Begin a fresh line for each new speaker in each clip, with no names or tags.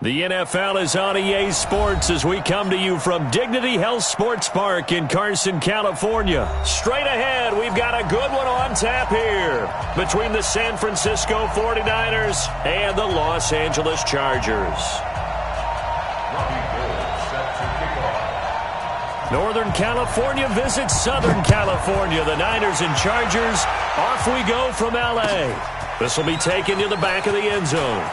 The NFL is on EA Sports as we come to you from Dignity Health Sports Park in Carson, California. Straight ahead, we've got a good one on tap here between the San Francisco 49ers and the Los Angeles Chargers. Northern California visits Southern California. The Niners and Chargers, off we go from L.A. This will be taken to the back of the end zone.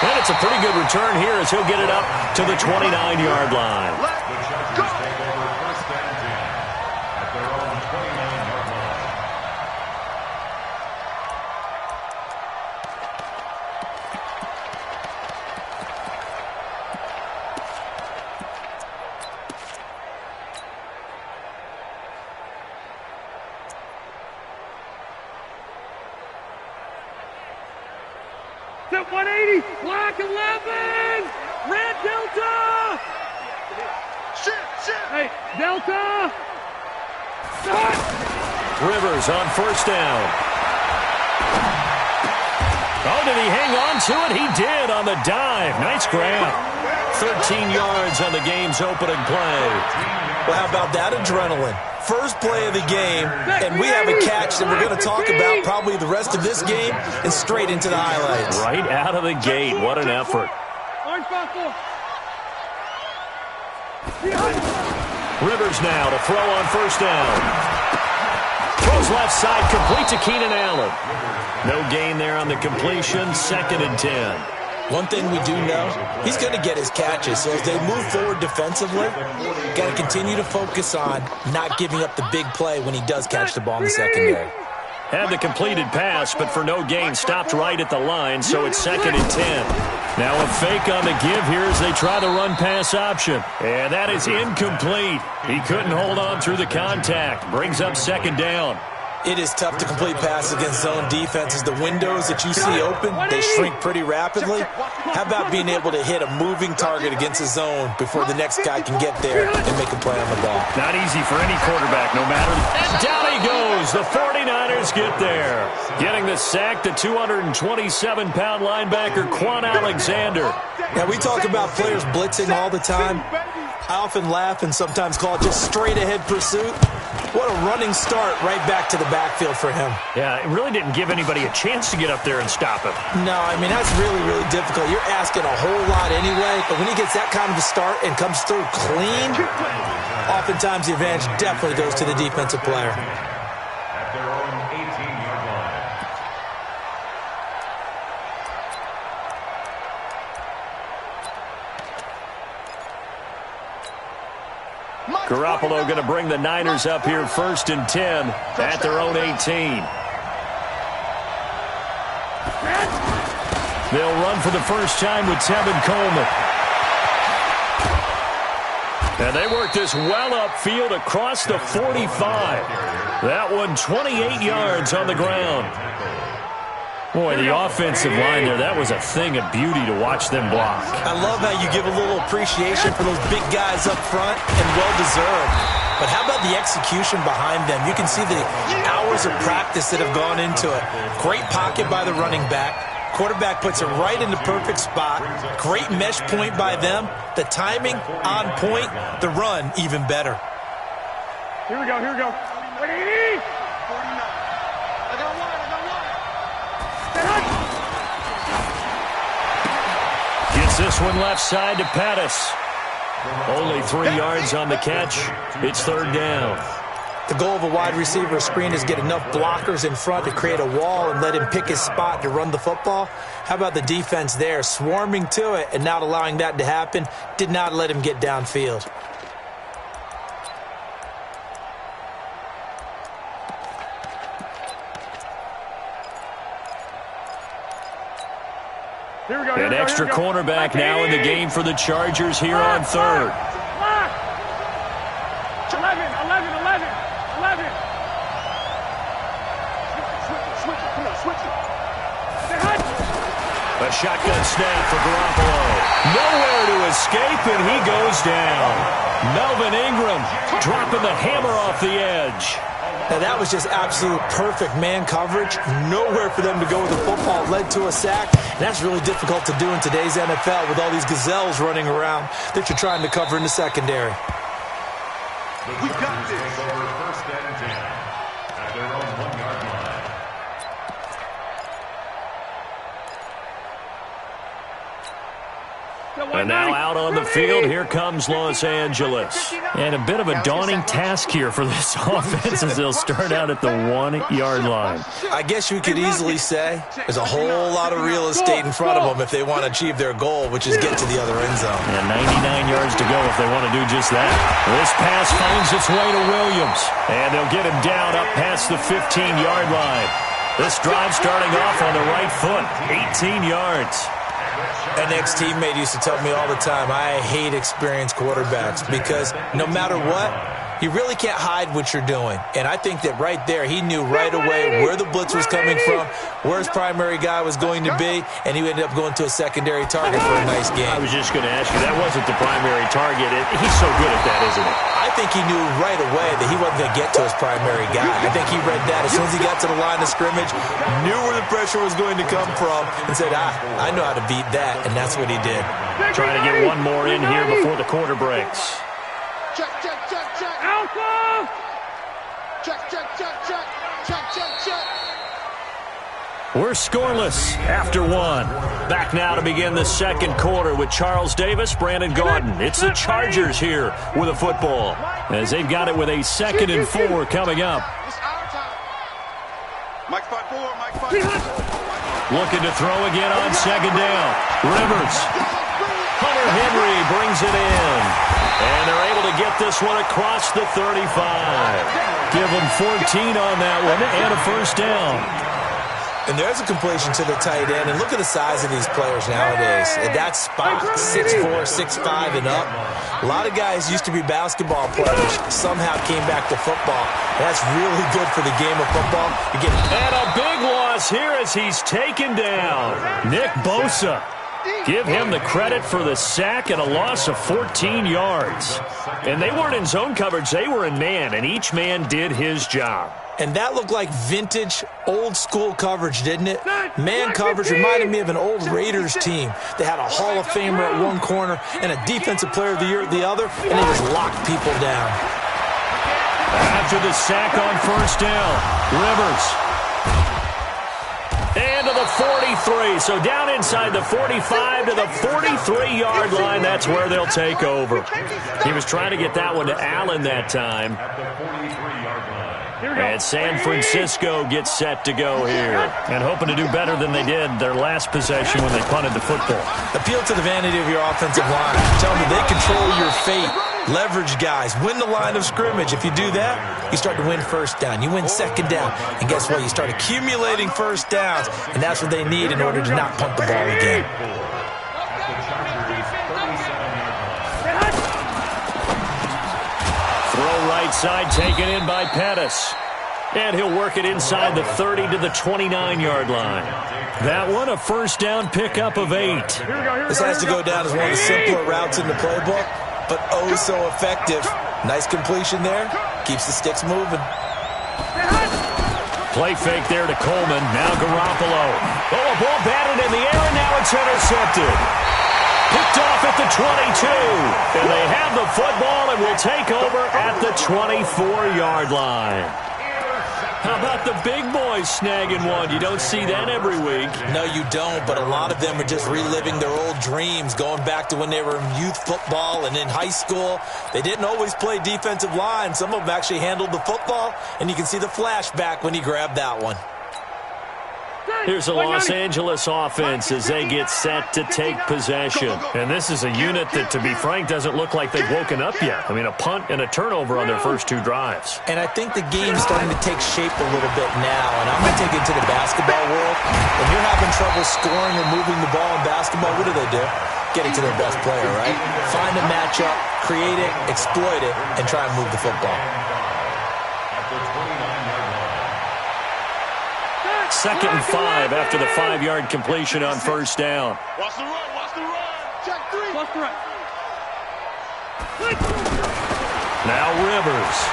And it's a pretty good return here as he'll get it up to the 29-yard line.
The Chargers take over first and 10 at their own 29-yard line.
Set 180, block 11, red Delta. Shit. Hey, Delta.
Rivers on first down. Oh, did he hang on to it? He did on the dive. Nice grab. 13 yards on the game's opening play.
Well, how about that adrenaline? First play of the game, and we have a catch that we're going to talk about probably the rest of this game and straight into the highlights.
Right out of the gate. What an effort. Rivers now to throw on first down. Throws left side, complete to Keenan Allen. No gain there on the completion, 2nd and 10.
One thing we do know, he's going to get his catches. So as they move forward defensively, got to continue to focus on not giving up the big play when he does catch the ball in the secondary.
Had the completed pass, but for no gain, stopped right at the line, so it's 2nd and 10. Now a fake on the give here as they try the run-pass option. And that is incomplete. He couldn't hold on through the contact. Brings up 2nd down.
It is tough to complete passes against zone defenses. The windows that you see open, they shrink pretty rapidly. How about being able to hit a moving target against a zone before the next guy can get there and make a play on the ball?
Not easy for any quarterback, no matter. And down he goes. The 49ers get there. Getting the sack, the 227-pound linebacker, Quan Alexander.
Now, we talk about players blitzing all the time. I often laugh and sometimes call it just straight-ahead pursuit. What a running start right back to the backfield for him.
Yeah, it really didn't give anybody a chance to get up there and stop him.
No, I mean, that's really, really difficult. You're asking a whole lot anyway, but when he gets that kind of a start and comes through clean, oftentimes the advantage definitely goes to the defensive player.
At their own 18-yard line.
Garoppolo going to bring the Niners up here 1st and 10 at their own 18. They'll run for the first time with Tevin Coleman. And they work this well upfield across the 45. That one 28 yards on the ground. Boy, the offensive line there, that was a thing of beauty to watch them block.
I love how you give a little appreciation for those big guys up front, and well-deserved. But how about the execution behind them? You can see the hours of practice that have gone into it. Great pocket by the running back. Quarterback puts it right in the perfect spot. Great mesh point by them. The timing on point. The run even better.
Here we go. 180.
Gets this one left side to Pettis. Only 3 yards on the catch. It's 3rd down.
The goal of a wide receiver screen is get enough blockers in front to create a wall and let him pick his spot to run the football. How about the defense there, swarming to it and not allowing that to happen? Did not let him get downfield.
An extra cornerback now in the game for the Chargers here on 3rd.
11.
A shotgun snap for Garoppolo. Nowhere to escape, and he goes down. Melvin Ingram dropping the hammer off the edge.
Now, that was just absolute perfect man coverage. Nowhere for them to go with the football. It led to a sack. And that's really difficult to do in today's NFL with all these gazelles running around that you're trying to cover in the secondary.
We got this. Over first and 10 at their own 1-yard line.
And now out on the field, here comes Los Angeles. And a bit of a daunting task here for this offense as they'll start out at the 1-yard line.
I guess you could easily say there's a whole lot of real estate in front of them if they want to achieve their goal, which is get to the other end zone.
And 99 yards to go if they want to do just that. This pass finds its way to Williams. And they'll get him down up past the 15-yard line. This drive starting off on the right foot, 18 yards.
An ex-teammate used to tell me all the time, I hate experienced quarterbacks because no matter what, you really can't hide what you're doing. And I think that right there, he knew right away where the blitz was coming from, where his primary guy was going to be, and he ended up going to a secondary target for a nice game.
I was just going to ask you, that wasn't the primary target. He's so good at that, isn't he?
I think he knew right away that he wasn't going to get to his primary guy. I think he read that as soon as he got to the line of scrimmage, knew where the pressure was going to come from, and said, I know how to beat that, and that's what he did.
Trying to get one more in here before the quarter breaks.
Check. Alpha! Check.
We're scoreless after one. Back now to begin the second quarter with Charles Davis, Brandon Gaudin. It's the Chargers here with a football as they've got it with a 2nd and 4 coming up.
Mike 5-4.
Looking to throw again on 2nd down. Rivers. Hunter Henry brings it in. And they're able to get this one across the 35. Give them 14 on that one and a first down.
And there's a completion to the tight end. And look at the size of these players nowadays. At that spot, 6'4", 6'5", and up. A lot of guys used to be basketball players, somehow came back to football. That's really good for the game of football.
And a big loss here as he's taken down. Nick Bosa. Give him the credit for the sack and a loss of 14 yards. And they weren't in zone coverage. They were in man, and each man did his job.
And that looked like vintage, old-school coverage, didn't it? Man coverage reminded me of an old Raiders team. They had a Hall of Famer at one corner and a Defensive Player of the Year at the other, and they just locked people down.
After the sack on first down, Rivers. And to the 43. So down inside the 45 to the 43-yard line. That's where they'll take over. He was trying to get that one to Allen that time. And San Francisco gets set to go here. And hoping to do better than they did their last possession when they punted the football.
Appeal to the vanity of your offensive line. Tell them they control your fate. Leverage guys. Win the line of scrimmage. If you do that, you start to win first down. You win second down. And guess what? You start accumulating first downs. And that's what they need in order to not punt the ball again.
Throw right side taken in by Pettis. And he'll work it inside the 30 to the 29-yard line. That one, a first down pickup of 8.
This has to go down as one of the simpler routes in the playbook, but oh so effective. Nice completion there. Keeps the sticks moving.
Play fake there to Coleman. Now Garoppolo. Oh, a ball batted in the air, and now it's intercepted. Picked off at the 22. And they have the football and will take over at the 24-yard line. How about the big boys snagging one? You don't see that every week.
No, you don't, but a lot of them are just reliving their old dreams, going back to when they were in youth football and in high school. They didn't always play defensive line. Some of them actually handled the football, and you can see the flashback when he grabbed that one.
Here's the Los Angeles offense as they get set to take possession. And this is a unit that, to be frank, doesn't look like they've woken up yet. I mean, a punt and a turnover on their first 2 drives.
And I think the game's starting to take shape a little bit now. And I'm going to take it to the basketball world. When you're having trouble scoring or moving the ball in basketball, what do? Get it to their best player, right? Find a matchup, create it, exploit it, and try and move the football.
2nd and 5 after the 5-yard completion on first down.
Watch the run.
Check 3. Watch the run.
Now Rivers.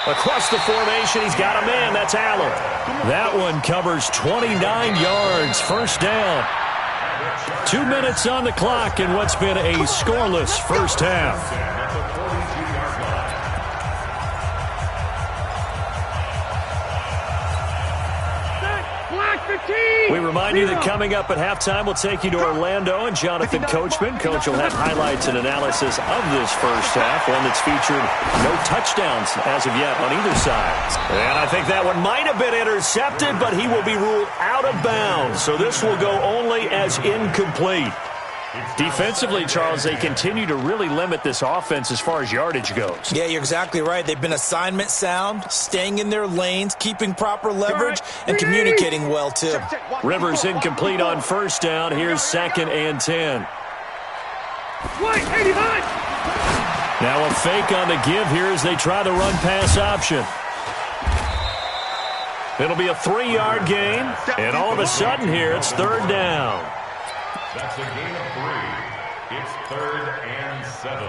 Across the formation, he's got a man. That's Allen. That one covers 29 yards. First down. 2 minutes on the clock in what's been a scoreless first half. We remind you that coming up at halftime, we'll take you to Orlando and Jonathan Coachman. Coach will have highlights and analysis of this first half, one that's featured no touchdowns as of yet on either side. And I think that one might have been intercepted, but he will be ruled out of bounds. So this will go only as incomplete. Defensively, Charles, they continue to really limit this offense as far as yardage goes.
Yeah, you're exactly right. They've been assignment sound, staying in their lanes, keeping proper leverage, and communicating well, too.
Rivers incomplete on first down. Here's 2nd and 10. Now a fake on the give here as they try the run-pass option. It'll be a 3-yard gain, and all of a sudden here, it's 3rd down.
That's a gain of 3. It's 3rd and 7.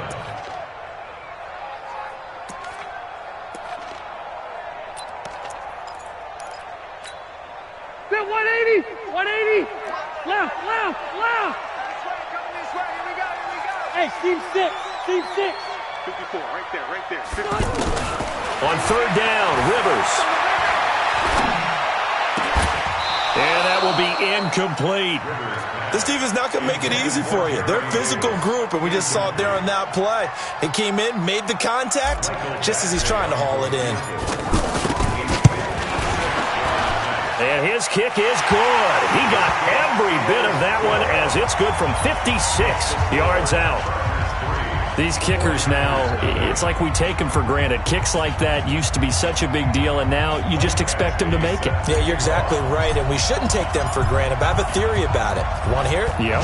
Then 180. 180. Left.
Coming this way. Here we go.
Hey, team 6. Team 6.
54, right there. 54.
On 3rd down, Rivers. And that will be incomplete.
This defense is not going to make it easy for you. They're a physical group, and we just saw it there on that play. He came in, made the contact, just as he's trying to haul it in.
And his kick is good. He got every bit of that one as it's good from 56 yards out. These kickers now, it's like we take them for granted. Kicks like that used to be such a big deal, and now you just expect them to make it.
Yeah, you're exactly right, and we shouldn't take them for granted, but I have a theory about it. Want to hear it?
Yep.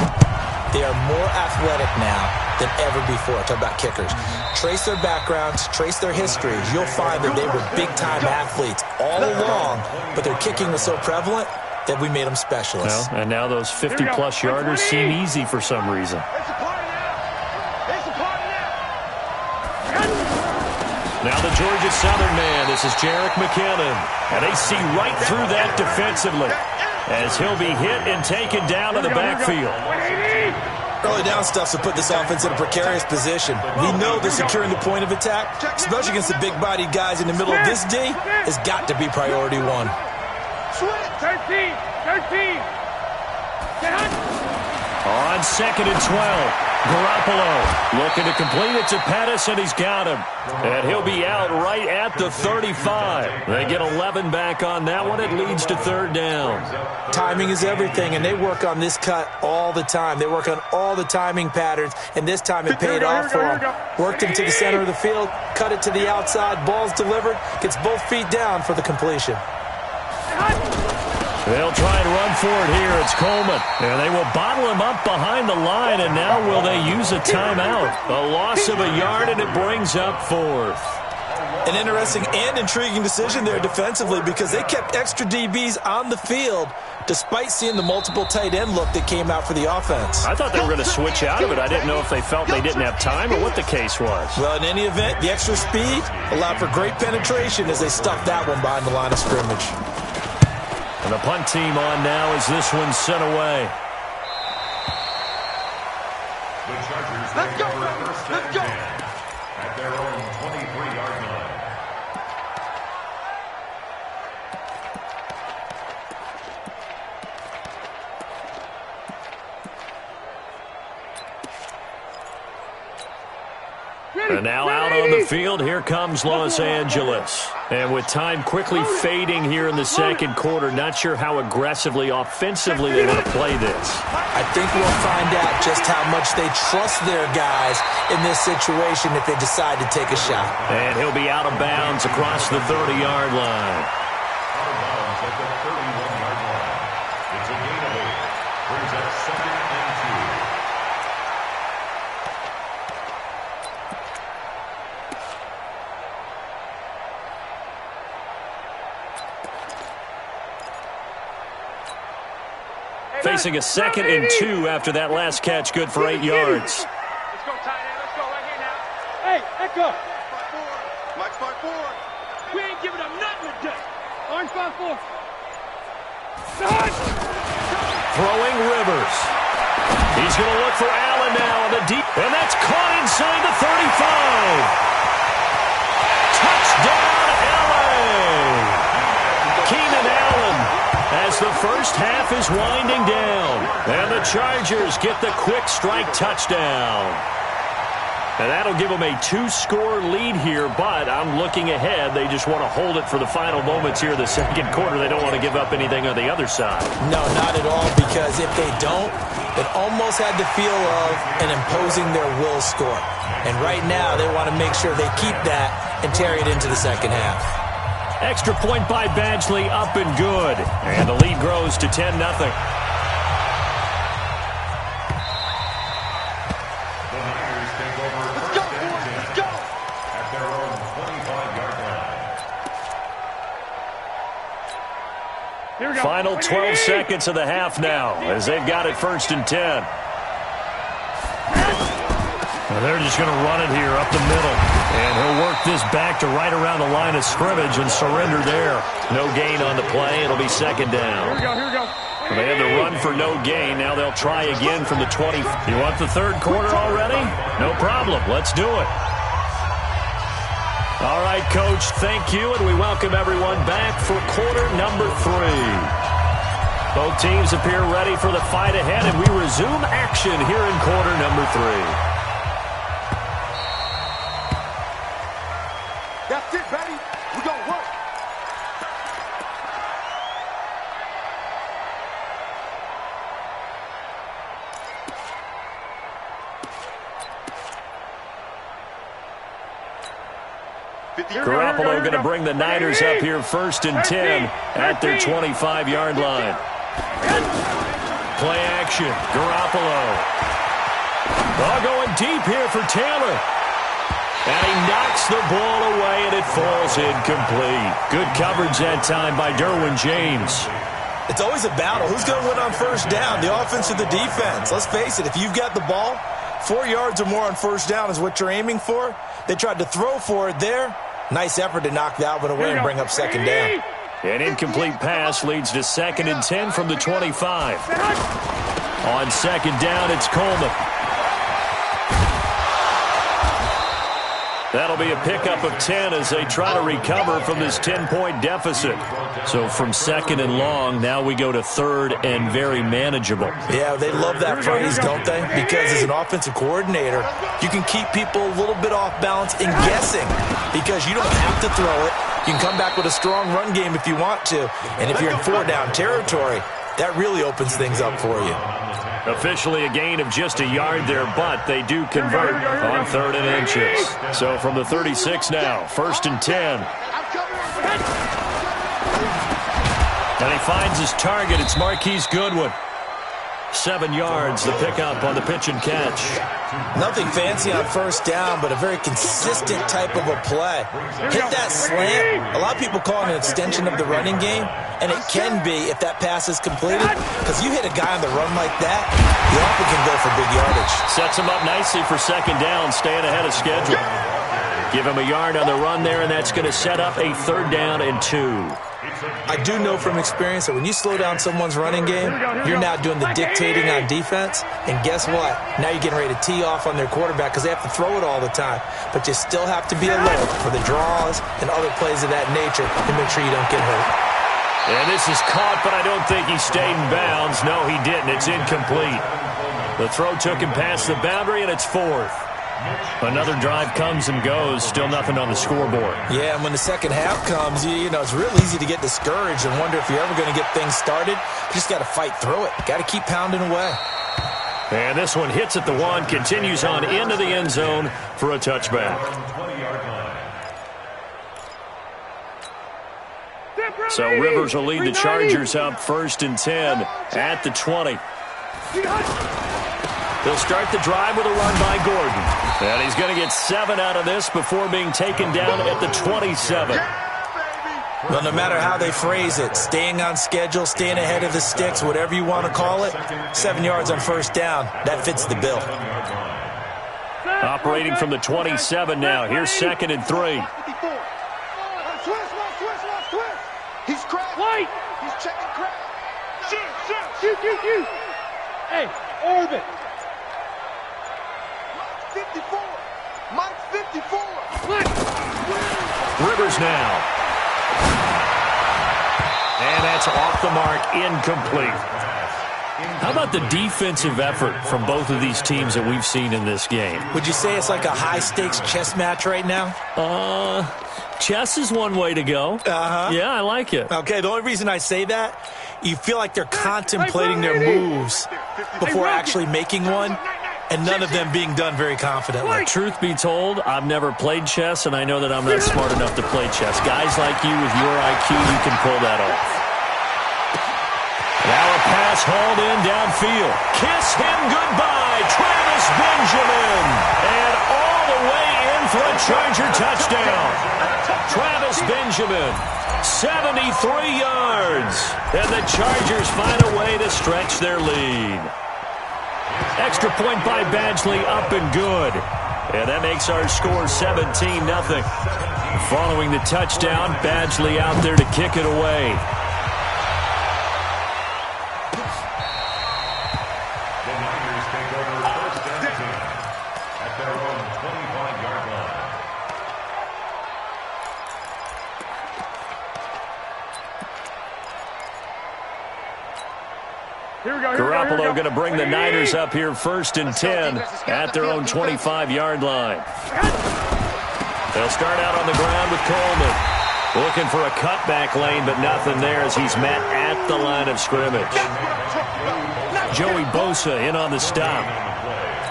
They are more athletic now than ever before. Talk about kickers. Trace their backgrounds, trace their histories. You'll find that they were big-time athletes all along, but their kicking was so prevalent that we made them specialists.
Well, and now those 50-plus yarders seem easy for some reason. Now the Georgia Southern man, this is Jerick McKinnon. And they see right through that defensively as he'll be hit and taken down to the backfield.
Early down stuff to put this offense in a precarious position. We know that securing the point of attack, especially against the big-bodied guys in the middle of this D, has got to be priority 1.
13.
On 2nd and 12. Garoppolo looking to complete it to Pettis, and he's got him. And he'll be out right at the 35. They get 11 back on that one. It leads to 3rd down.
Timing is everything, and they work on this cut all the time. They work on all the timing patterns, and this time it paid off for them. Worked him to the center of the field, cut it to the outside, ball's delivered, gets both feet down for the completion.
They'll try and run for it here. It's Coleman. And they will bottle him up behind the line, and now will they use a timeout? A loss of a yard, and it brings up 4th.
An interesting and intriguing decision there defensively because they kept extra DBs on the field despite seeing the multiple tight end look that came out for the offense.
I thought they were going to switch out of it. I didn't know if they felt they didn't have time or what the case was.
Well, in any event, the extra speed allowed for great penetration as they stuffed that one behind the line of scrimmage.
And the punt team on now as this one's sent away.
The Chargers take over 1st and 10 at their own 23-yard line.
And now out on the field, here comes Los Angeles. And with time quickly fading here in the 2nd quarter, not sure how aggressively, offensively they want to play this.
I think we'll find out just how much they trust their guys in this situation if they decide to take a shot.
And he'll be out of bounds across the 30-yard line.
Out of bounds at the 31-yard line. It's a gain of 8. Brings up 2nd and 2.
Facing a 2nd and 2 after that last catch, good for 8 yards.
Let's go, tight end. Let's go right here now.
Hey, Echo.
Mike 5-4.
Throwing Rivers. He's going to look for Allen now on the deep. And that's caught inside the 35. Touchdown, Allen. Keenan Allen as the first half is winding down. And the Chargers get the quick strike touchdown. And that'll give them a 2-score lead here, but I'm looking ahead. They just want to hold it for the final moments here in the second quarter. They don't want to give up anything on the other side.
No, not at all, because if they don't, it almost had the feel of an imposing their will score. And right now, they want to make sure they keep that and carry it into the second half.
Extra point by Badgley, up and good. And the lead grows to 10-0. Final 12 seconds of the half now as they've got it 1st and 10. Well, they're just going to run it here up the middle. And he'll work this back to right around the line of scrimmage and surrender there. No gain on the play. It'll be 2nd down.
Here we go.
Well, they had the run for no gain. Now they'll try again from the 20. You want the 3rd quarter already? No problem. Let's do it. All right, Coach, thank you, and we welcome everyone back for quarter number 3. Both teams appear ready for the fight ahead, and we resume action here in quarter number 3.
That's it, baby. We're going to work.
Garoppolo going to bring the Niners up here 1st and 10 at their 25-yard line. Play action. Garoppolo. All going deep here for Taylor. And he knocks the ball away, and it falls incomplete. Good coverage that time by Derwin James.
It's always a battle. Who's going to win on 1st down, the offense or the defense? Let's face it, if you've got the ball, 4 yards or more on 1st down is what you're aiming for. They tried to throw for it there. Nice effort to knock that one away and bring up 2nd down.
An incomplete pass leads to 2nd and 10 from the 25. On 2nd down, it's Coleman. That'll be a pickup of 10 as they try to recover from this 10-point deficit. So from 2nd and long, now we go to 3rd and very manageable.
Yeah, they love that phrase, don't they? Because as an offensive coordinator, you can keep people a little bit off balance and guessing because you don't have to throw it. You can come back with a strong run game if you want to. And if you're in 4-down territory, that really opens things up for you.
Officially a gain of just a yard there, but they do convert on 3rd and inches. So from the 36 now, 1st and 10. And he finds his target. It's Marquise Goodwin. 7 yards, the pickup on the pitch and catch.
Nothing fancy on 1st down, but a very consistent type of a play. Hit that slant. A lot of people call it an extension of the running game, and it can be if that pass is completed, because you hit a guy on the run like that, he often can go for big yardage.
Sets him up nicely for 2nd down, staying ahead of schedule. Give him a yard on the run there, and that's going to set up a 3rd down and 2.
I do know from experience that when you slow down someone's running game, you're now doing the dictating on defense. And guess what? Now you're getting ready to tee off on their quarterback because they have to throw it all the time. But you still have to be alert for the draws and other plays of that nature to make sure you don't get hurt.
And this is caught, but I don't think he stayed in bounds. No, he didn't. It's incomplete. The throw took him past the boundary, and it's 4th. Another drive comes and goes. Still nothing on the scoreboard.
Yeah, and when the second half comes, you know, it's real easy to get discouraged and wonder if you're ever going to get things started. You just got to fight through it. Got to keep pounding away.
And this one hits at the 1, continues on into the end zone for a touchback. So Rivers will lead the Chargers up 1st and 10 at the 20. They'll start the drive with a run by Gordon. And he's going to get 7 out of this before being taken down at the 27.
Well, no matter how they phrase it, staying on schedule, staying ahead of the sticks, whatever you want to call it, 7 yards on 1st down, that fits the bill.
Operating from the 27 now. Here's 2nd and 3.
He's cracked. checking crowd.
Shoot. Hey, orbit.
Mike 54.
Rivers now. And that's off the mark, incomplete. How about the defensive effort from both of these teams that we've seen in this game?
Would you say it's like a high-stakes chess match right now?
Chess is one way to go. Yeah, I like it.
Okay, the only reason I say that, you feel like they're contemplating their moves before actually making one, and none of them being done very confidently.
Truth be told, I've never played chess, and I know that I'm not smart enough to play chess. Guys like you with your IQ, you can pull that off. Now a pass hauled in downfield. Kiss him goodbye, Travis Benjamin. And all the way in for a Charger touchdown. Travis Benjamin, 73 yards. And the Chargers find a way to stretch their lead. Extra point by Badgley, up and good. And that makes our score 17-0. Following the touchdown, Badgley out there to kick it away. Garoppolo going to bring the Niners up here 1st and 10 at their own 25-yard line. They'll start out on the ground with Coleman. Looking for a cutback lane, but nothing there as he's met at the line of scrimmage. Joey Bosa in on the stop.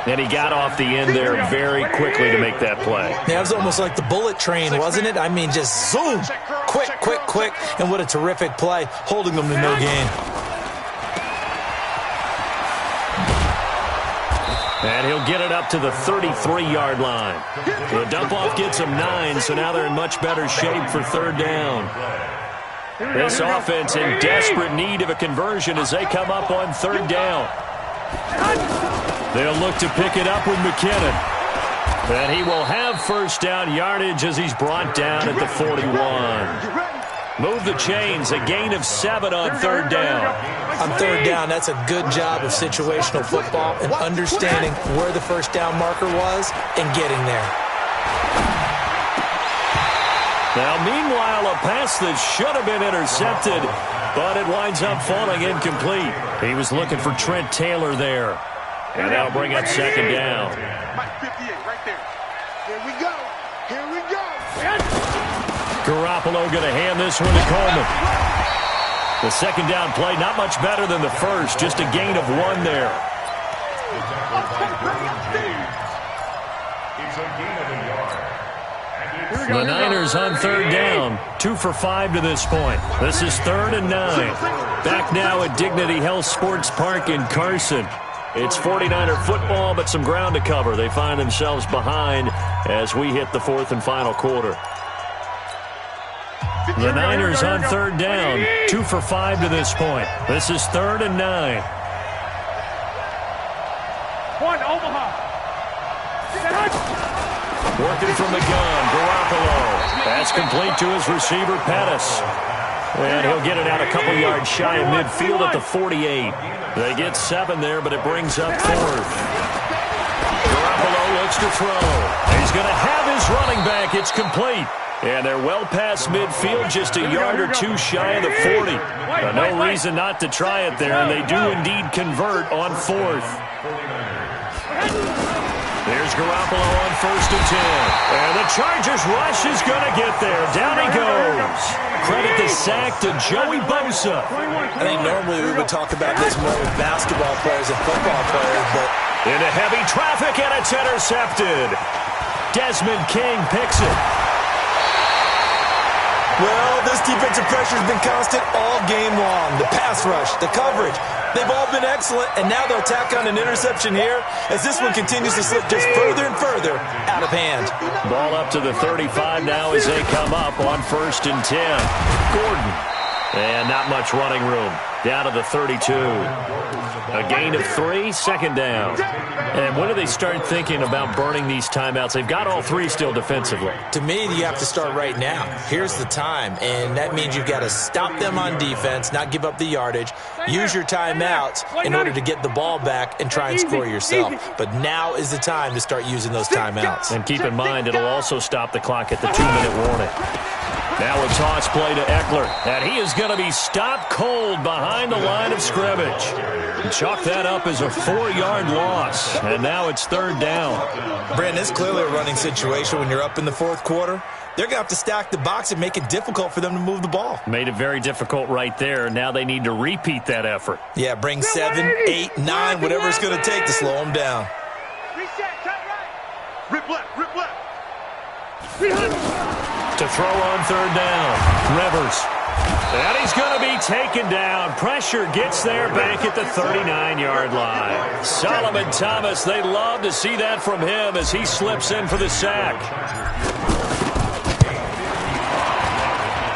And he got off the end there very quickly to make that play.
Yeah, it was almost like the bullet train, wasn't it? I mean, just zoom. Quick. And what a terrific play, holding them to no gain.
And he'll get it up to the 33-yard line. The dump-off gets him 9, so now they're in much better shape for 3rd down. This offense in desperate need of a conversion as they come up on 3rd down. They'll look to pick it up with McKinnon. And he will have 1st down yardage as he's brought down at the 41. Move the chains, a gain of 7 on 3rd down.
On 3rd down, that's a good job of situational football and understanding where the 1st down marker was and getting there.
Now, meanwhile, a pass that should have been intercepted, but it winds up falling incomplete. He was looking for Trent Taylor there. And that'll bring up 2nd down.
Mike 58 right there. Here we go.
Garoppolo going to hand this one to Coleman. The 2nd down play, not much better than the first, just a gain of 1 there. The Niners on 3rd down, 2 for 5 to this point. This is 3rd and 9. Back now at Dignity Health Sports Park in Carson. It's 49er football, but some ground to cover. They find themselves behind as we hit the 4th and final quarter. The Niners on 3rd down, 2 for 5 to this point. This is 3rd and 9.
One, Omaha.
Working from the gun, Garoppolo. That's complete to his receiver, Pettis. And he'll get it out a couple yards shy of midfield at the 48. They get 7 there, but it brings up 4th. Garoppolo looks to throw. He's going to have his running back. It's complete. And they're well past midfield, just a yard or 2 shy of the 40. No reason not to try it there, and they do indeed convert on 4th. There's Garoppolo on 1st and 10. And the Chargers rush is going to get there. Down he goes. Credit the sack to Joey Bosa.
I think normally we would talk about this more with basketball players and football players, but
into heavy traffic, and it's intercepted. Desmond King picks it.
Well, this defensive pressure has been constant all game long. The pass rush, the coverage, they've all been excellent, and now they'll tack on an interception here as this one continues to slip just further and further out of hand.
Ball up to the 35 now as they come up on 1st and 10. Gordon. And not much running room. down to the 32. A gain of 3, second down. And when do they start thinking about burning these timeouts? They've got all 3 still defensively.
To me, you have to start right now. Here's the time, and that means you've got to stop them on defense, not give up the yardage, use your timeouts in order to get the ball back and try and score yourself. But now is the time to start using those timeouts.
And keep in mind, it'll also stop the clock at the 2-minute warning. Now a toss play to Eckler, and he is going to be stopped cold behind the line of scrimmage. Chalk that up as a 4-yard loss, and now it's third down.
Brandon, it's clearly a running situation when you're up in the fourth quarter. They're going to have to stack the box and make it difficult for them to move the ball.
Made it very difficult right there. Now they need to repeat that effort.
Yeah, bring 7, 8, 9, whatever it's going to take to slow them down.
Reset, cut right. Rip left, rip left.
To throw on third down, Rivers. And he's going to be taken down. Pressure gets there back at the 39-yard line. Solomon Thomas, they love to see that from him as he slips in for the sack.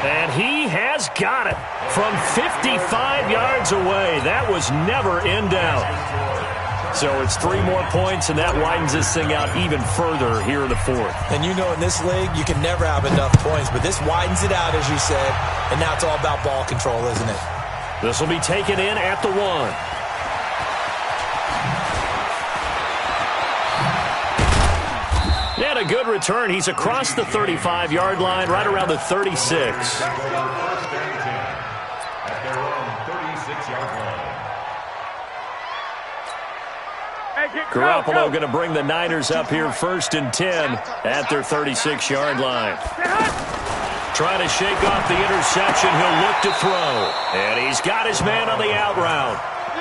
And he has got it from 55 yards away. That was never in doubt. So it's 3 more points, and that widens this thing out even further here in the fourth.
And you know in this league, you can never have enough points, but this widens it out, as you said, and now it's all about ball control, isn't it?
This will be taken in at the 1. And a good return. He's across the 35-yard line, right around the 36.
First and 10 at their own 36-yard line.
Garoppolo going to bring the Niners up here first and 10 at their 36-yard line. Trying to shake off the interception. He'll look to throw. And he's got his man on the out route.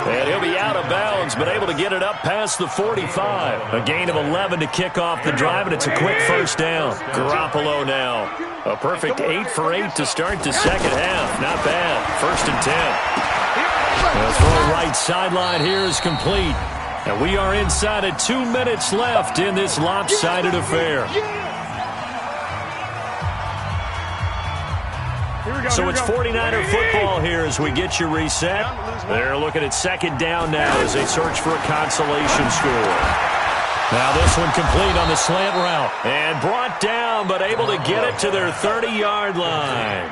And he'll be out of bounds, but able to get it up past the 45. A gain of 11 to kick off the drive, and it's a quick first down. Garoppolo now. A perfect 8 for 8 to start the second half. Not bad. First and 10. The throw right sideline here is complete. And we are inside of 2 minutes left in this lopsided affair. So it's 49er football here as we get you reset. They're looking at second down now as they search for a consolation score. Now this one complete on the slant route. And brought down, but able to get it to their 30-yard line.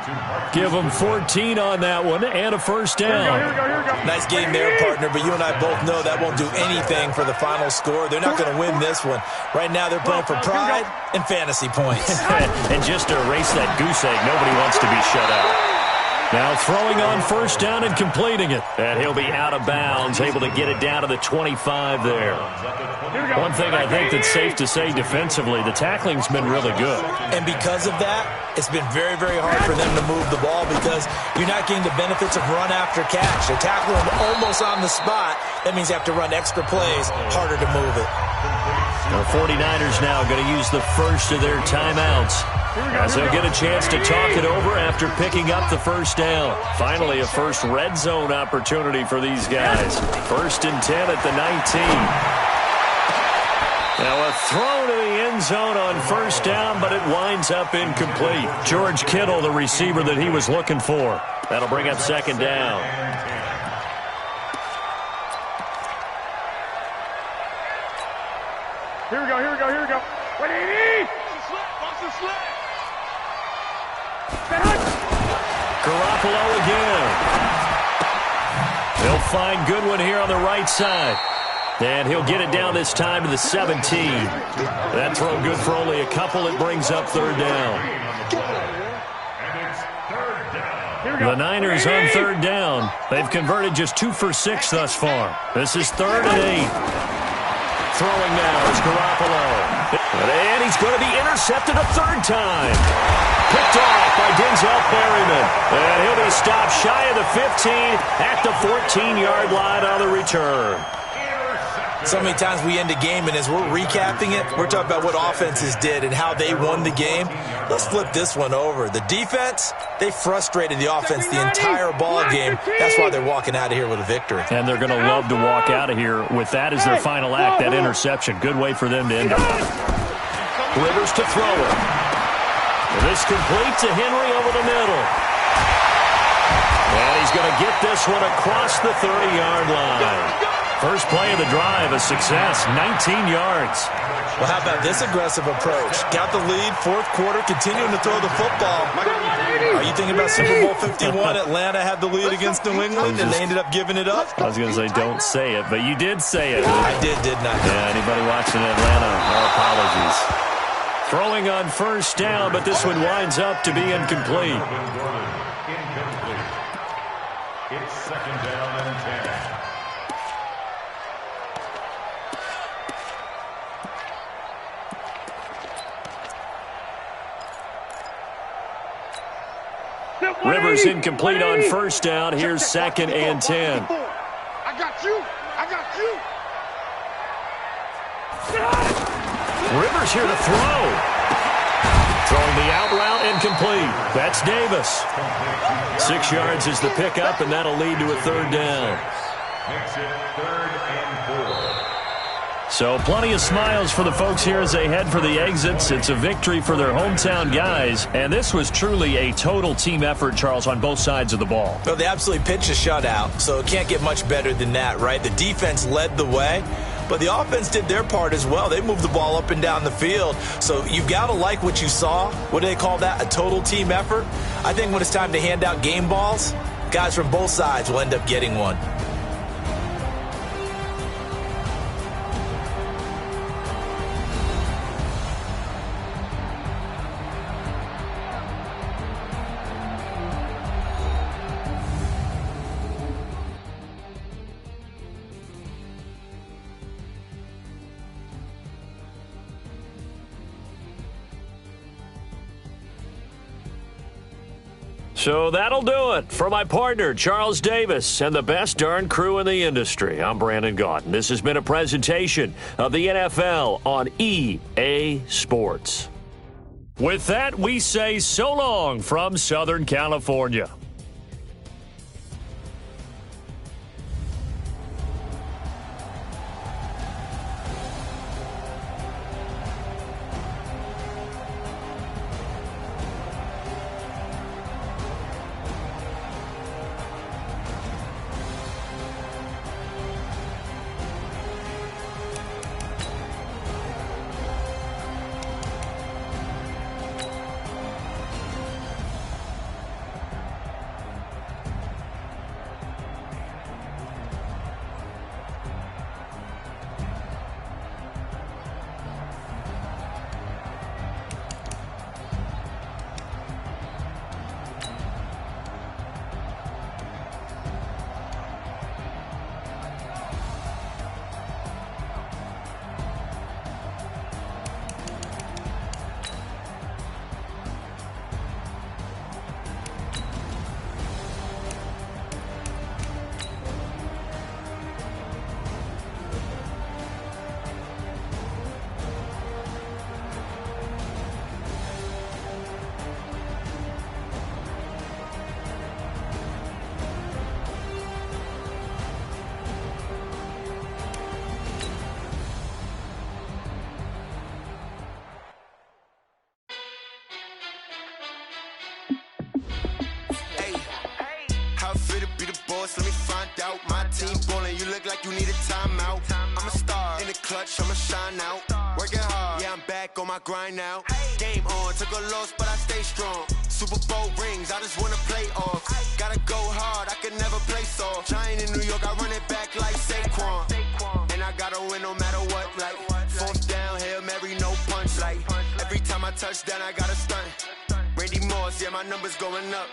Give them 14 on that one and a first down.
Nice game there, partner, but you and I both know that won't do anything for the final score. They're not going to win this one. Right now they're playing for pride and fantasy points.
And just to erase that goose egg, nobody wants to be shut out. Now throwing on first down and completing it. And he'll be out of bounds, able to get it down to the 25 there. One thing I think that's safe to say defensively, the tackling's been really good.
And because of that, it's been very, very hard for them to move the ball because you're not getting the benefits of run after catch. They're tackling almost on the spot. That means you have to run extra plays, harder to move it.
The 49ers now going to use the first of their timeouts as they'll get a chance to talk it over after picking up the first down. Finally, a first red zone opportunity for these guys. First and 10 at the 19. Now a throw to the end zone on first down, but it winds up incomplete. George Kittle, the receiver that he was looking for. That'll bring up second down.
Here we go, here we go, here we go. 180!
Watch the slip!
Garoppolo again. They'll find Goodwin here on the right side. And he'll get it down this time to the 17. That throw good for only a couple. It brings up third down. The Niners on third down. They've converted just 2 for 6 thus far. This is 3rd and 8. Throwing now is Garoppolo. And he's going to be intercepted a third time. Picked off by Denzel Perryman. And he'll be stopped shy of the 15 at the 14-yard line on the return.
So many times we end a game, and as we're recapping it, we're talking about what offenses did and how they won the game. Let's flip this one over. The defense, they frustrated the offense the entire ball game. That's why they're walking out of here with a victory.
And they're going to love to walk out of here with that as their final act, that interception. Good way for them to end it. Rivers to throw it. And this complete to Henry over the middle. And he's going to get this one across the 30-yard line. First play of the drive, a success, 19 yards.
Well, how about this aggressive approach? Got the lead, fourth quarter, continuing to throw the football. Are you thinking about Super Bowl 51? Atlanta had the lead against New England, and they ended up giving it up?
I was going to say don't say it, but you did say it.
I did, didn't I?
Yeah, anybody watching Atlanta, our apologies. Throwing on first down, but this one winds up to be incomplete.
It's second down and 10.
Rivers incomplete on first down. Here's second and 10.
I got you. I got you.
Rivers here to throw. Throwing the out route incomplete. That's Davis. 6 yards is the pickup, and that'll lead to a third down.
Makes it 3rd and 4.
So plenty of smiles for the folks here as they head for the exits. It's a victory for their hometown guys. And this was truly a total team effort, Charles, on both sides of the ball.
Well, they absolutely pitched a shutout, so it can't get much better than that, right? The defense led the way, but the offense did their part as well. They moved the ball up and down the field. So you've got to like what you saw. What do they call that? A total team effort? I think when it's time to hand out game balls, guys from both sides will end up getting one.
So that'll do it for my partner, Charles Davis, and the best darn crew in the industry. I'm Brandon Gaudin. This has been a presentation of the NFL on EA Sports. With that, we say so long from Southern California.
Let me find out my team ballin'. You look like you need a timeout. I'm a star in the clutch, I'ma shine out. Working hard, yeah, I'm back on my grind now. Game on, took a loss, but I stay strong. Super Bowl rings, I just wanna play off. Gotta go hard, I can never play soft. Giant in New York, I run it back like Saquon. And I gotta win no matter what, like fourth down, Hail Mary, no punch. Like every time I touch down, I gotta stunt. Randy Moss, yeah, my numbers going up.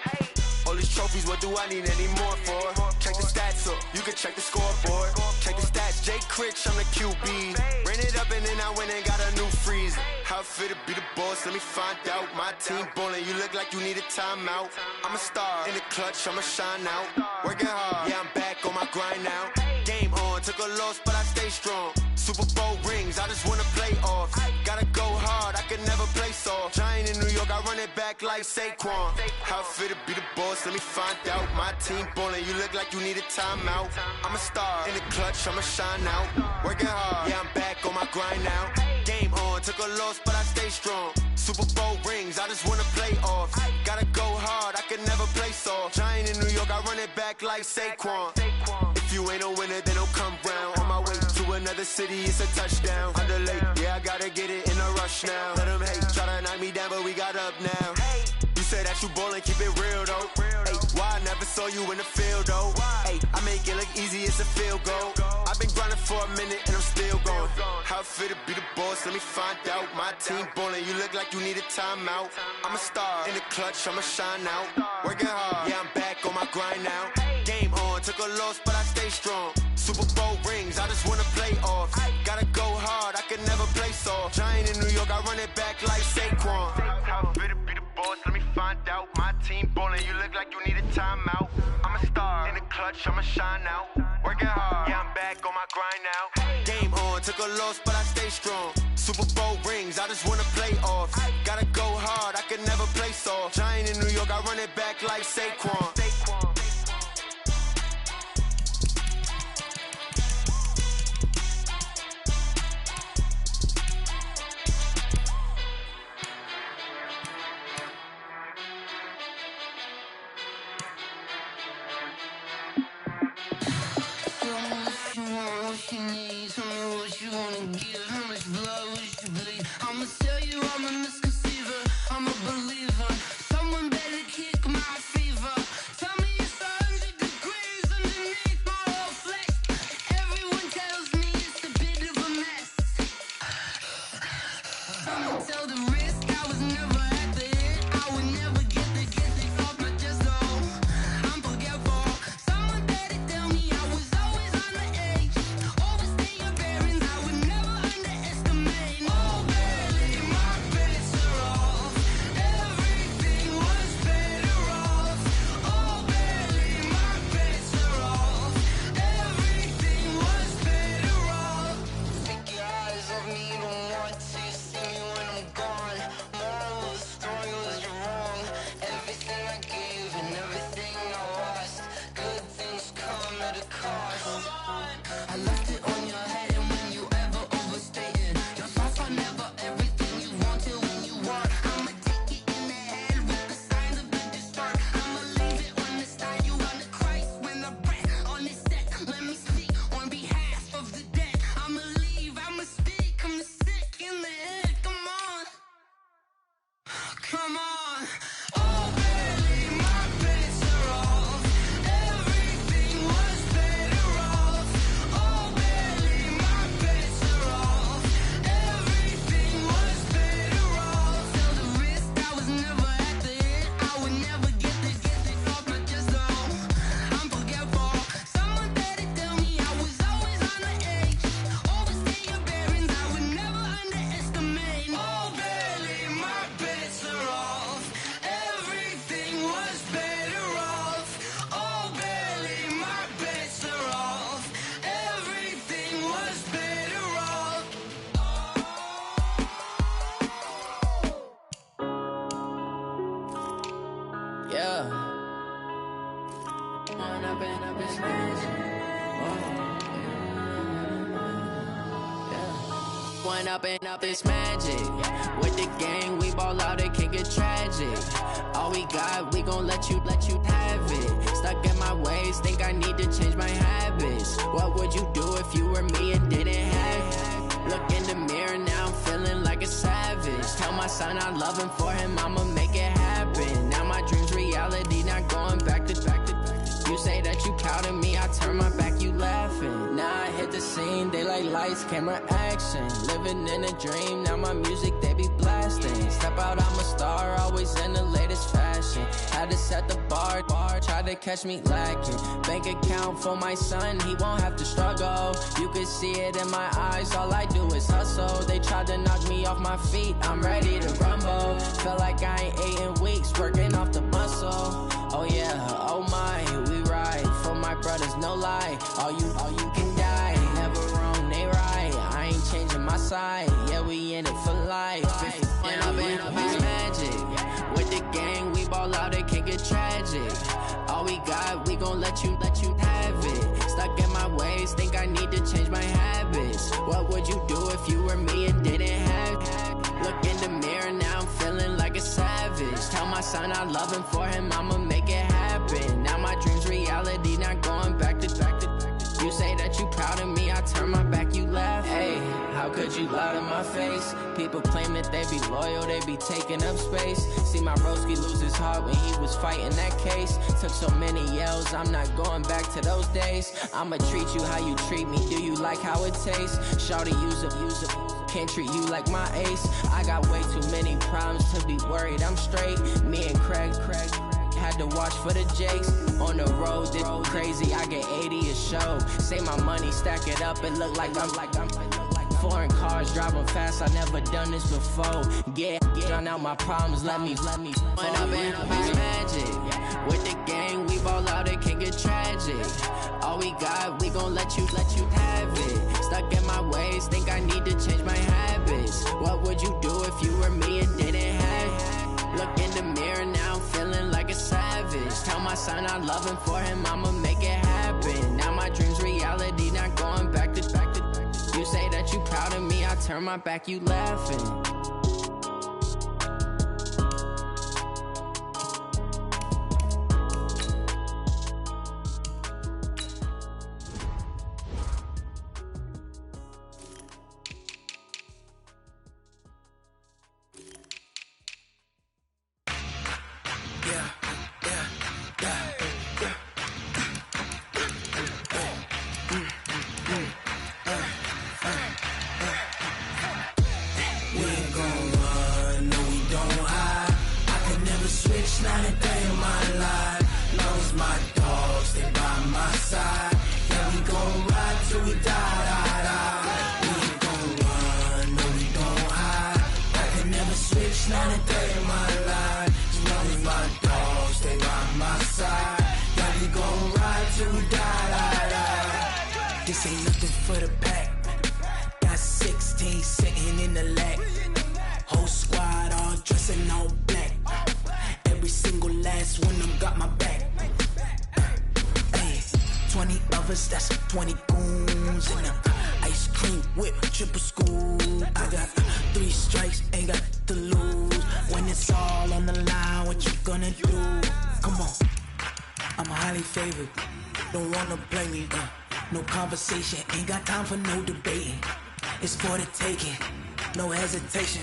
All these trophies, what do I need any more for? Check the stats up, you can check the scoreboard. Check the stats, Jay Critch, I'm the QB. Ran it up and then I went and got a new freezer. How it fit to be the boss, let me find out. My team ballin', you look like you need a timeout. I'm a star in the clutch, I'ma shine out. Working hard, yeah, I'm back on my grind now. Game on, took a loss, but I stay strong. Super Bowl rings, I just wanna play off. Gotta go hard, I can never play soft. Giant in New York, I run it back like Saquon. How it fit to be the boss, let me find out. My team ballin', you look like you need a timeout. I'm a star in the clutch, I'ma shine out. Working hard, yeah, I'm back on my grind now. Game on, took a loss, but I stay strong. Super Bowl rings, I just wanna play off. Gotta go hard, I can can never play soft. Giant in New York, I run it back like Saquon. If you ain't a winner, then don't come round. On my way to another city, it's a touchdown. Underlay, yeah, I gotta get it in a rush now. Let them hate, try to knock me down, but we got up now. You say that you ballin', keep it real though. Ay, why I never saw you in the field though? Ay, I make it look easy, it's a field goal. I've been grinding for a minute and I'm still going. How it feel to be the boss, let me find out. My team ballin', you look like you need a timeout. I'm a star in the clutch, I'ma shine out. Working hard, yeah, I'm back on my grind now. Game on, took a loss, but I stay strong. Super Bowl rings, I just wanna play off. Gotta go hard, I can never play soft. Giant in New York, I run it back like Saquon. How it feel to be the boss, let me find out. My team ballin', you look like you need a timeout. I'm a star in the clutch, I'ma shine out. Working hard, yeah, I'm back on my grind now. Game on, took a loss, but I stay strong. Super Bowl rings, I just wanna play off. Gotta go hard, I can never play soft. Giant in New York, I run it back like Saquon.
What you need, tell me what you wanna give. How much blood would you bleed? I'ma tell you I'm a misconceiver, I'm a believer. Someone better kick my fever. Tell me it's 100 degrees underneath my whole flesh. Everyone tells me it's a bit of a mess. I'ma tell the risk I was never at the hit. I would never get this off my chest though. I'm forgetful. Someone better tell me I was always on the edge. Overstay your bearings, I would never underestimate. Oh barely, my bets are off. Everything was better off. Oh barely, my bets are off. Everything was better off. Take your eyes off me, don't want to see me when I'm gone. Moral of the story was you're wrong. Everything I gave and everything I lost. Good things come at a cost. I left it on your head, and when you ever overstay it, your thoughts are never everything you wanted when you want. I'ma take it in the head with the signs of the distort. I'ma leave it on the side. You on the Christ when the breath on this set. Let me speak on behalf of the dead. I'ma leave, I'ma speak. I'm sick in the head. Come on, come on. Oh, barely, my bets are off. Everything was better off. Oh, barely, my bets are off. Everything was better off. Tell the risk I was never at the hit. I would never get this off my chest though. I'm forgetful. Someone better tell me I was always on the edge. Overstay your bearings, I would never underestimate. Oh, barely, my bets are off. Everything was better off. Oh, barely, my bets are off. Everything was better off. Yeah. Man, I've been smashed. One up and up, it's magic. With the gang, we ball out, it can get tragic. All we got, we gon' let you have it. Stuck in my ways, think I need to change my habits. What would you do if you were me and didn't have it? Look in the mirror, now I'm feeling like a savage. Tell my son I love him, for him I'ma make it happen. Now my dream's reality, not going back to. You say that you proud of me, I turn my back, you laughing. Now I hit the scene, they like lights, camera, action. Living in a dream, now my music, they be blasting. Step out, I'm a star, always in the latest fashion. Had to set the bar, try to catch me lacking. Bank account for my son, he won't have to struggle. You can see it in my eyes, all I do is hustle. They tried to knock me off my feet, I'm ready to rumble. Feel like I ain't ate in weeks, working off the muscle. Oh yeah, oh my, we ride for my brothers, no lie. All you can die, never wrong, they right. I ain't changing my side, yeah, we in it for life. And I've been magic. With the gang, we ball out, it can get tragic. All we got, we gon' let you have it. Stuck in my ways, think I need to change my habits. What would you do if you were me and didn't have it? Look in the mirror, now I'm feeling like a savage. Tell my son, I love him. For him, I'ma make it happen. Now my dream's reality, not going back to. You say that you proud of me, I turn my back, you laugh. Hey, how could you lie to my face? People claim that they be loyal, they be taking up space. See my broski lose his heart when he was fighting that case. Took so many yells, I'm not going back to those days. I'ma treat you how you treat me, do you like how it tastes? Shawty, use it. Can't treat you like my ace. I got way too many problems to be worried, I'm straight. Me and Craig had to watch for the Jakes. On the road, this crazy, I get 80 a show. Say my money, stack it up, it look like I'm foreign cars, driving fast, I never done this before. Yeah, drown out my problems, let me Went up and up is magic. With the gang, we ball out, it can get tragic. All we got, we gon' let you have it. Stuck in my ways, think I need to change my habits. What would you do if you were me and didn't have it? Look in the mirror now, I'm feeling like a savage. Tell my son I love him, for him I'ma make it happen. Now my dream's reality, not going back to. You say that you proud of me, I turn my back, you laughing.
This ain't nothing for the pack. Got 16 sitting in the lag. Whole squad all dressing all black. Every single last one of them got my back. Hey, 20 of us, that's 20 goons in the ice cream whip, triple scoop. I got 3 strikes, ain't got to lose. When it's all on the line, what you gonna do? Come on, I'm highly favored. Don't wanna play me, no conversation, ain't got time for no debating. It's for the taking, no hesitation.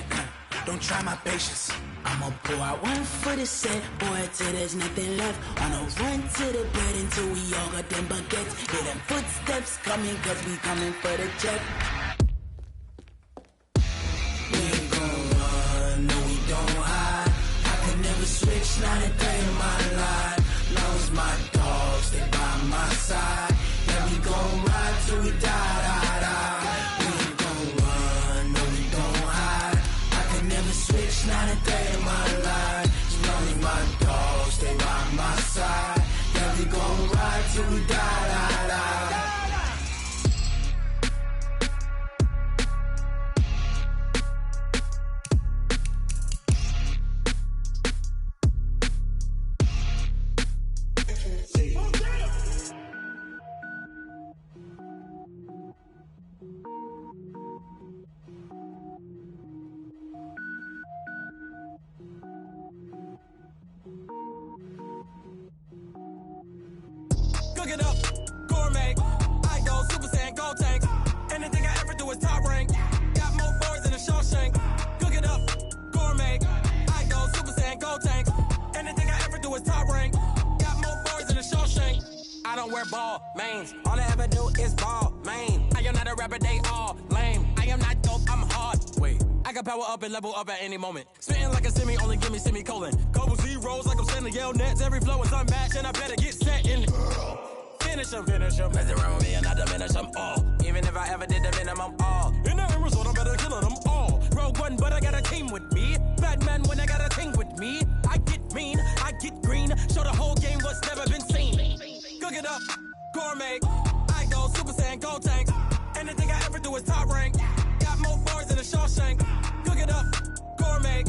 Don't try my patience. I'ma pour out one for the set, boy, till there's nothing left. Wanna run to the bread until we all got them baguettes. Hear them footsteps coming, cause we coming for the check. We ain't gon' run, no we don't hide. I could never switch, not a day in my life. Long as my dogs stay by my side. Yeah, we gon' ride till we die. We ain't gon' run, no we don't hide. I could never switch, not a day in my life. As long as my dogs stay by my side. Yeah, we gon' ride till we die.
Cook it up, gourmet. I go Super Saiyan, gold tank. Anything I ever do is top rank. Got more boards than a Shawshank. Cook it up, gourmet. I go Super Saiyan, gold tank. Anything I ever do is top rank. Got more boards than a Shawshank. I don't wear ball mains. All I ever do is ball main. I am not a rapper, they all lame. I am not dope, I'm hard. Wait, I got power up and level up at any moment. Spitting like a semi, only give me semicolon. Couple zeros like I'm sending yell nets. Every flow is unmatched and I better get set in. Finish them. Mess around with me and I diminish them all. Even if I ever did the minimum, all. In the end result, I'm better killing them all. Rogue One, but I got a team with me. Batman when I got a team with me. I get mean, I get green. Show the whole game what's never been seen. Cook it up, gourmet. I go Super Saiyan, gold tank. Anything I ever do is top rank. Got more bars than a Shawshank. Cook it up, gourmet.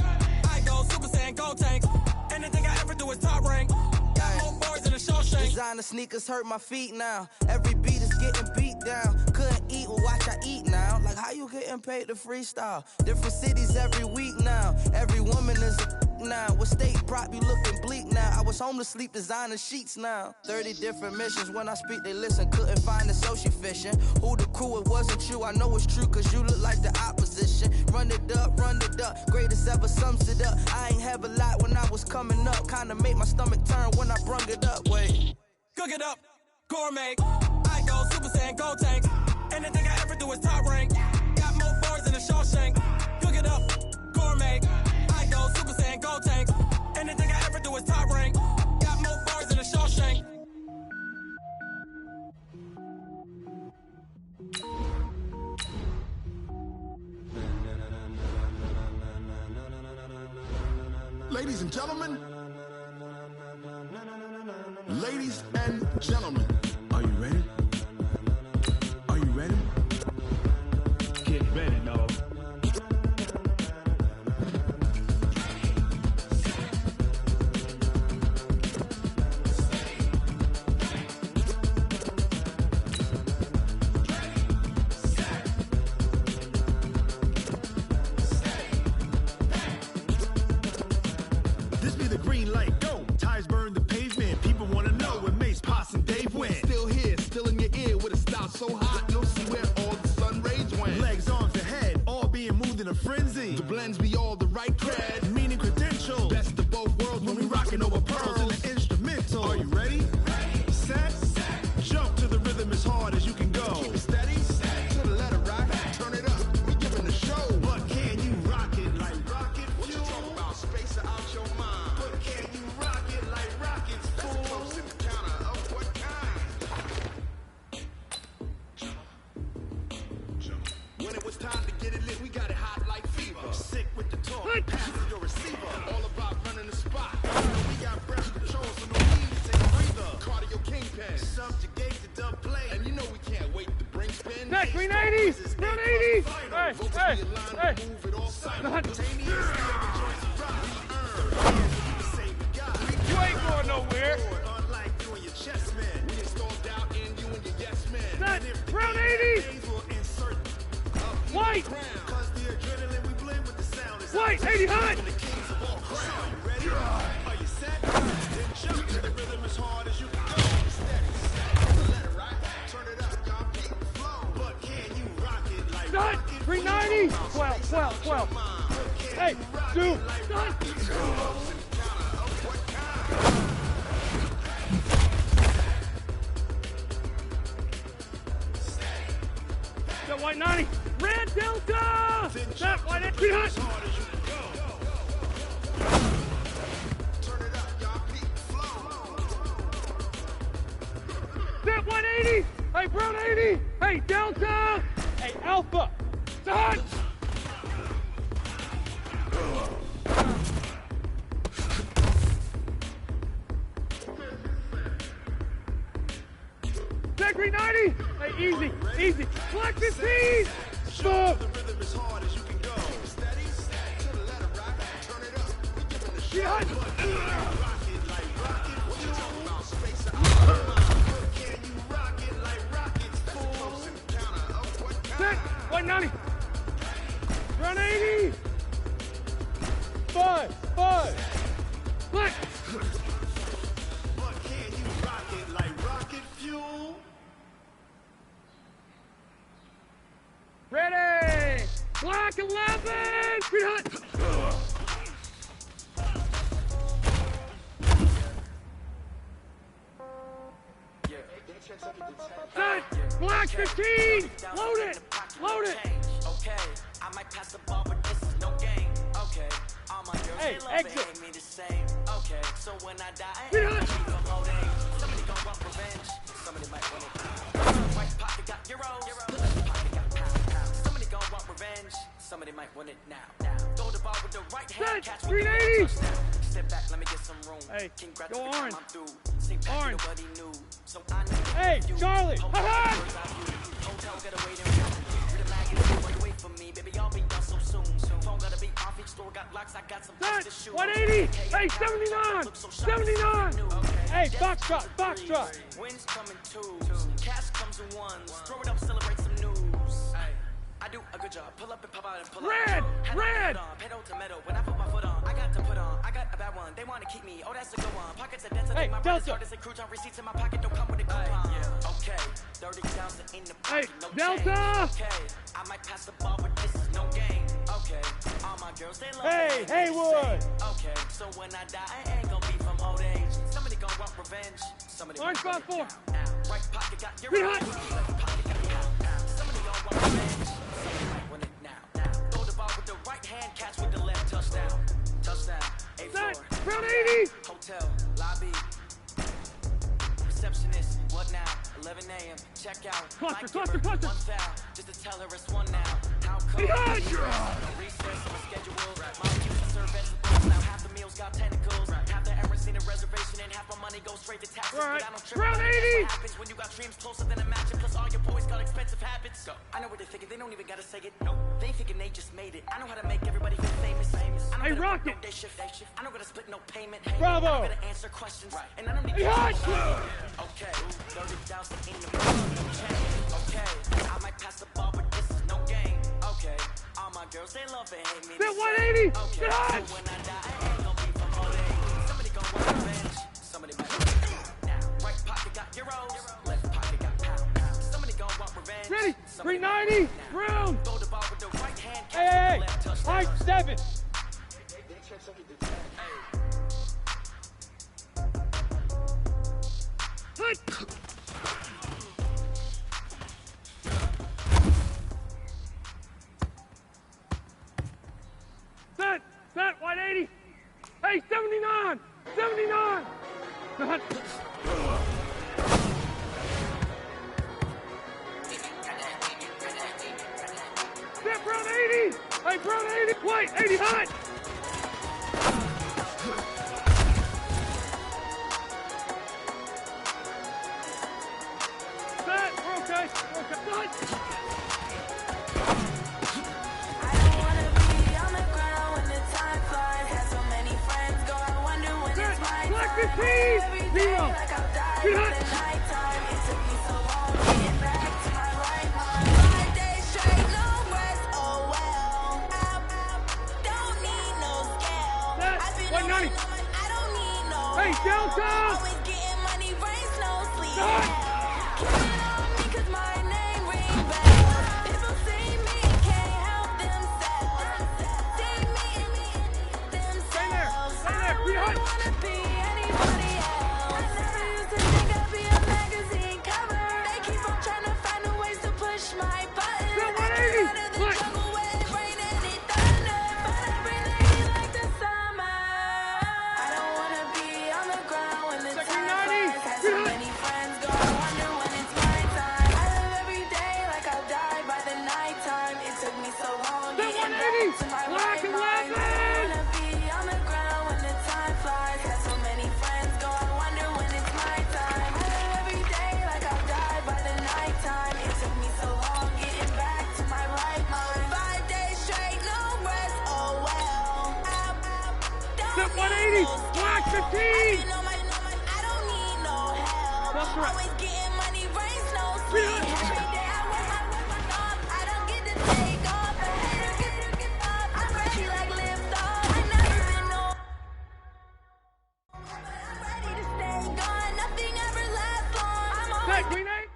I go Super Saiyan, gold tank. Anything I ever do is top rank. Got more bars than a Shawshank.
Designer sneakers hurt my feet now. Every beat is getting beat down. Couldn't eat, well watch I eat now. Like how you getting paid to freestyle? Different cities every week now. Every woman is a now. With state prop, you looking bleak now. I was homeless, sleep designing sheets now. 30 different missions. When I speak, they listen. Couldn't find the social fishing. Who the crew, it wasn't you. I know it's true, cause you look like the opposition. Run it up, greatest ever sums it up. I ain't have a lot when I was coming up. Kinda made my stomach turn when I brung it up. Wait.
Cook it up, gourmet. I go Super Saiyan, go tank. Anything I ever do is top rank. Got more bars than a Shawshank. Cook it up, gourmet. I go Super Saiyan, go tank. Anything I ever do is top rank. Got more bars than a Shawshank.
Ladies and gentlemen, are you ready? Are you ready?
Get ready, dog.
This be the green light, go! Tires burn the pavement, people wanna know where Mace, Poss, and Dave went. Still here, still in your ear, with a style so hot, no see where all the sun rays went. Legs, arms, and head, all being moved in a frenzy. The blends be all the right cred, meaning credentials. Best of both worlds when we rockin' over pearls in the instrumental. Are you ready? Set, jump to the rhythm as hard as you can go. Keep it steady, to the letter right, turn it up, we giving the show. But can you rock it like rocket fuel? What you talking about, space out your mind? But can you rock it like rockets, fool? That's close to the counter of what kind? When it was time to get it lit, we got it hot like fever. Sick with the talk, pass to your receiver. All about running the spot. We got breath control, so no need to take a breather. Cardio kingpin, subjugate the dub play. And you know we can't wait to bring spin.
Next, green 80s! Green 80s! Hey!
Move it all simultaneous.
You ain't going nowhere.
Unlike you and your chest man, we installed doubt in you and your yes man.
Set, brown 80s! White!
Cause the adrenaline we blend with the sound is
White, 80 hot!
the kings of all crowd. Are you ready? Are you set? Then jump to the rhythm as hard as you can go. Steady, let it right, turn it up, y'all peak the flow. But can you rock it like
Done!
rocket?
390! 12. Hey, two! Done! That white 90! Red Delta! That white 80 hot!
Turn it up, y'all peak the flow.
That 180! Hey, brown 80! Hey, Delta! Hey, Alpha! Done! That 390! Hey, easy! Black 15! Smooth!
The rhythm as hard as you can go. Steady, to the letter right, turn it up. We giving the show.
Done!
Rock it like rocket. What you talking about? Space out your mind. Can you rock it like rockets? That's close in the counter of what
Set!
kind?
190! Brown 80! 5! Black!
But can you rock it like rocket fuel?
Ready! Black 11! Green hot! Set! Black 15! Load it!
Okay, I might pass the ball, but this is no game. Okay, all my girls,
Hey,
they love
exit.
it, hate me the same. Okay, so when I die,
Green
I
hot!
keep them whole days. Somebody gon' want revenge. Somebody might want it. Right pocket got euros. Left pocket got pound. Somebody gon' want revenge. Somebody might want it now. Throw the ball with the right hand.
Set.
Catch with the
380.
touchdown. Step back, let me get some room.
Hey,
Congrats
go
every time
orange.
I'm through. St. Patrick,
Orange.
nobody knew. So I know
Hey,
you.
Charlie!
Hotel,
Ha-ha!
birds eye view. Hotel, gotta wait and view. With a mag and wait, wait for me. Baby, I'll be done so soon. Phone gotta be off, each store got locks. I got some things to
Set!
shoot.
180! Hey, 79! 79! Hey, Foxtrot!
Wins come in twos. Cash comes in ones. Throw it up, celebrate some news. I do a good job. Pull up and pop out and pull
Red!
out.
Red!
Pedal to metal. When I put my foot on, I got lot to put on. I got a bad one. They want to keep me. Oh, that's a good one. Pockets are dense. I think my brother's hard as a crouton. Receipts in my pocket don't come with a coupon. Okay, 30,000 in the pocket. No
Delta!
change. Okay, I might pass the ball, but this is no game. Okay, all my girls, they love
Hey,
me.
Haywood!
Okay, so when I die, I ain't gonna be from old age. Somebody gonna want revenge. Somebody
Orange
want
5-4.
right pocket got your
Be
own.
hot.
Left pocket got your own. Somebody gonna want revenge. Somebody might want it now. Throw the ball with the right hand, catch with the left. Touchdown. Touchdown.
Set.
A4.
Round 80.
Hotel. Lobby. Receptionist. What now? 11 a.m. Check out.
Cluster,
Might
cluster,
give her
cluster.
one foul. Just to tell her it's one now. How come?
Be hot.
Recess on the schedule. Mom used to serve vegetables. Now half the meals got tentacles. Half the errands need a reservation and half my money goes straight to taxes.
Right.
But I don't trip
Round
about it.
80.
What happens when you got dreams closer than a match? And plus all your boys got expensive habits. Go. I know what they're thinking. They don't even gotta say it. Nope. They thinking they just made it. I know how to make everybody feel famous. I know
Hey,
how to
Rocket.
work no day shift. I know how to split no payment.
Bravo.
I know how to answer questions. And I don't need
Hey, hot.
Okay, 30,000 in the no change. Okay, I might pass the ball, but this is no game. Okay, all my girls, they love and hate me.
Set 180.
Okay,
Get hot.
so when I die, I ain't gonna be from old age. Somebody gonna want revenge. Somebody might want it now. Right pocket got euros. Left pocket got pound. Somebody gonna want revenge.
Ready.
Somebody
390. Round.
throw the ball with the right hand.
Hey, hey, hey.
Left touchdown.
Height 7. Hut. Set 180. Hey, 79. 79. Hut. Set Brown 80. Hey, Brown 80. White 80 hot. Set. We're okay. We're okay. Set. Black 15! Zero! Get hot! Set! 190! Hey, Delta! Set! Stay there! Stay there! Get hot! Set 180! Look! Second 90! Get hot! Set 180! Black 11! Set 180! Black 15! That's right. Get hot! Set Green 8!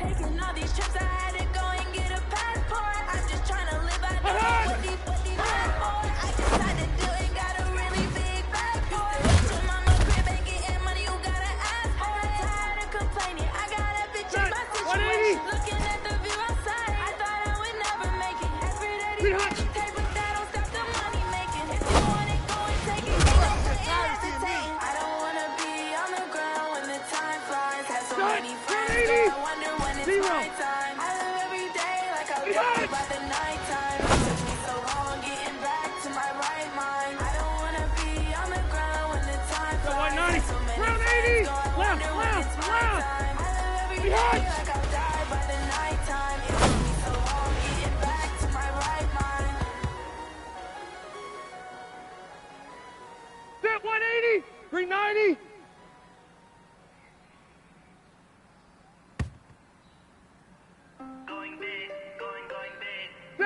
Taking all these trips, I had to go and get a passport. I'm just trying to live out what these bad for. I decided to do and got a really big bag for it. To mama crib and getting money, you gotta ask for it. Tired of complaining, I got a bitch in my situation. Looking at the view outside, I thought I would never make it. Every day these bitches take, but that don't stop the money making. If you want it, go and take it. Ain't no point in hesitating. I don't wanna be on the ground when the time flies. Have so many friends, so I wonder when it's my time. I live every day like I'll die by the nighttime. It took me so long getting back to my right mind. I don't wanna be on the ground when the time flies. Have so many friends, so I wonder when it's my time. I live every day like I'll die by the nighttime. It took me so long getting back to my right mind.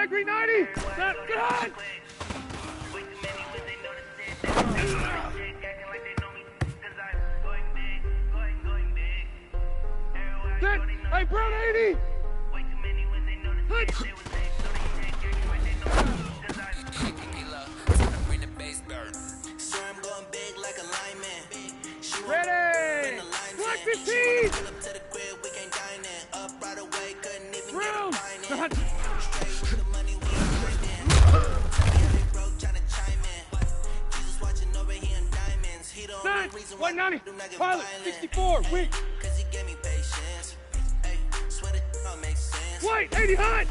Check 390. Set. Get hot. Set. Hey, Brown 80. Hut. Ready. Black 15. Brown. Hut. Set. 190. Pilot 64. Weak. White 80 hot.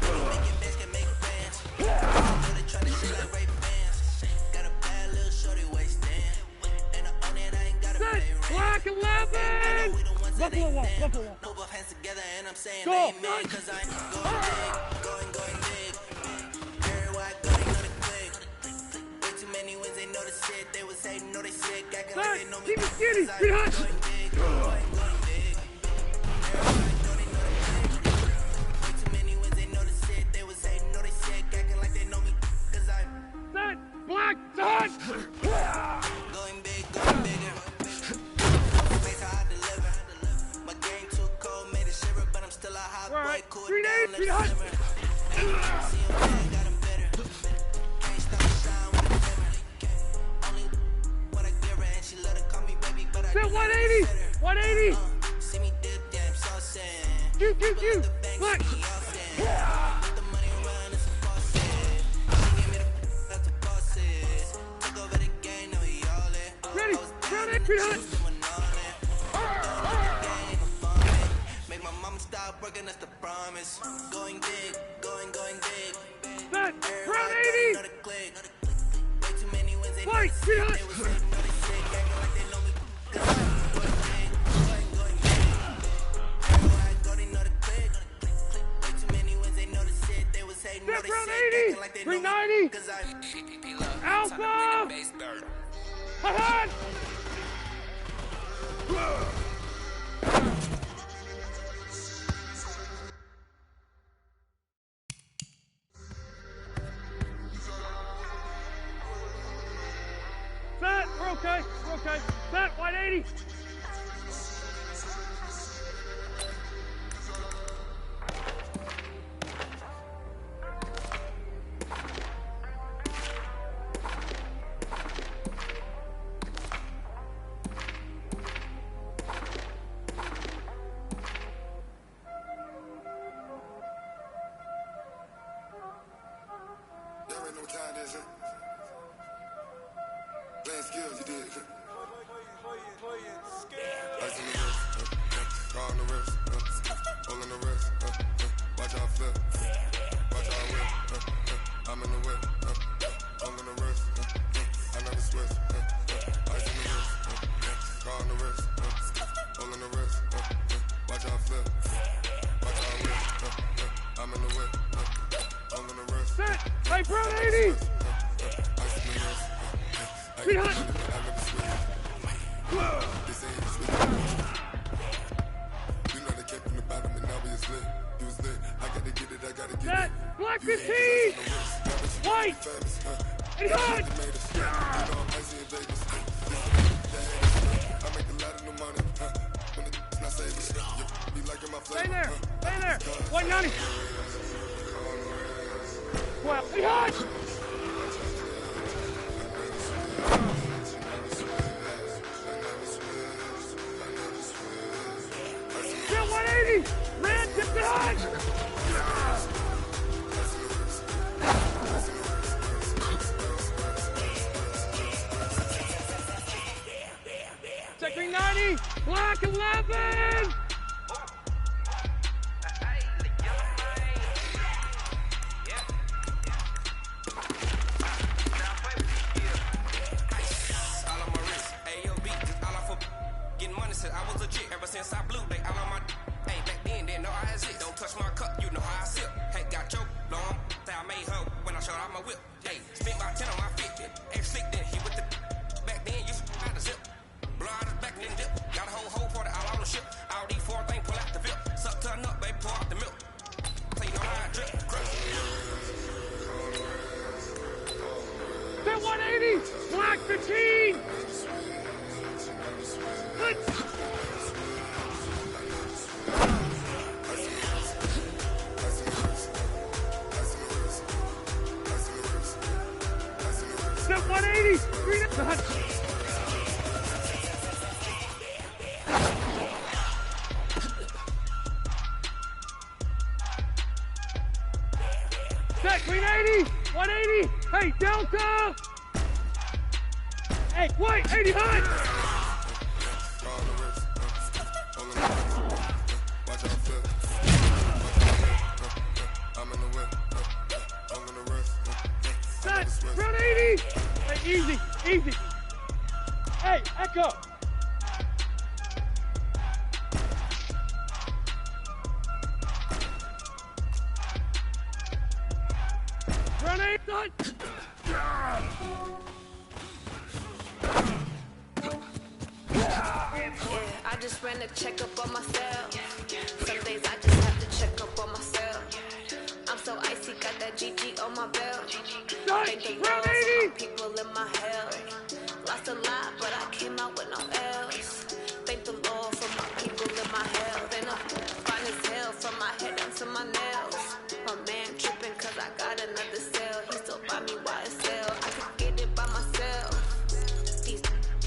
Set. Black 11. Buffalo wall. Buffalo wall. Go. Set. Keep it skinny. Be hot. Set. Black. Hot.
Going big, going bigger. Face how I deliver. My game too cold, made it shiver, but I'm still a hot boy. Cool down, let it simmer. See him bad, got him bitter. Can't stop the shine with a dimmer. Only what I give her, and she let her call me baby, but I
Set 180. 180.
see me dip, damn saucy.
Q. Black.
Let the money run, it's a faucet. She gave me the that's a bosses. Took over the game, now we all in.
Ready. Brown 8. Be hot.
Make my mama stop working, that's the promise. Going big, going big.
Set. Brown 80.
Know the click. Way too many wins, they
White. Be hot.
they was sitting, know they sick, acting like they know me. 'Cause I'm going big, going big. Everywhere I go, they know the click. Way too many wins, they know the shit. They was hating, know
Set.
they
Brown
sick,
80.
acting like they know me.
390.
'Cause I
Alpha. Hot. Set. We're okay. We're okay. Set. 180.
Y'all ain't no time this, huh? Playing skills, you did. Ice in the wrist, car on the wrist, hole in the wrist, watch out flip, watch out whip, I'm in the whip, hole in the wrist, I never switch, ice in the wrist, car on the wrist, hole in the wrist, watch out flip, watch out whip, I'm in the whip, hole in the wrist.
Set. Hey, Brown 80. Be hot.
This ain't sweet. You know they kept from the bottom and now we is lit. You was lit. I gotta get it, I gotta get
Set.
it.
Black 15. White. Be hot.
You know I'm icy in Vegas. I make a lot of new money. When it's not saving, you be liking my flavor.
Stay there. Stay there. 190. Well, be hot. Set 180. Red. Get the hot. Check 390. Black 11.
Since I blew, they all on my hey, back then, didn't know I had it. Don't touch my cup, you know how I sip. Hey, got choked, long, say I made her when I showed out my whip. Hey, spent about 10 on my 50. Ex-slick, then he with the back then, you had to zip. Blow out his back, then dip. Got a whole party all on the ship. I
Set, 380, 180. Hey, Delta. Hey, wait, 80 high. Set, round 80. Hey, easy, easy. Hey, echo. Round 8, done.
I just ran a checkup on myself. Some days I just have to check up on myself. I'm so icy, got that GG on my belt. Thank the Lord for my people in my hell. Lost a lot, but I came out with no L's. Thank the Lord for my people in my hell. Then I'm fine as hell from my head down to my nails. My man tripping cause I got another cell. He still buy me YSL. I could get it by myself.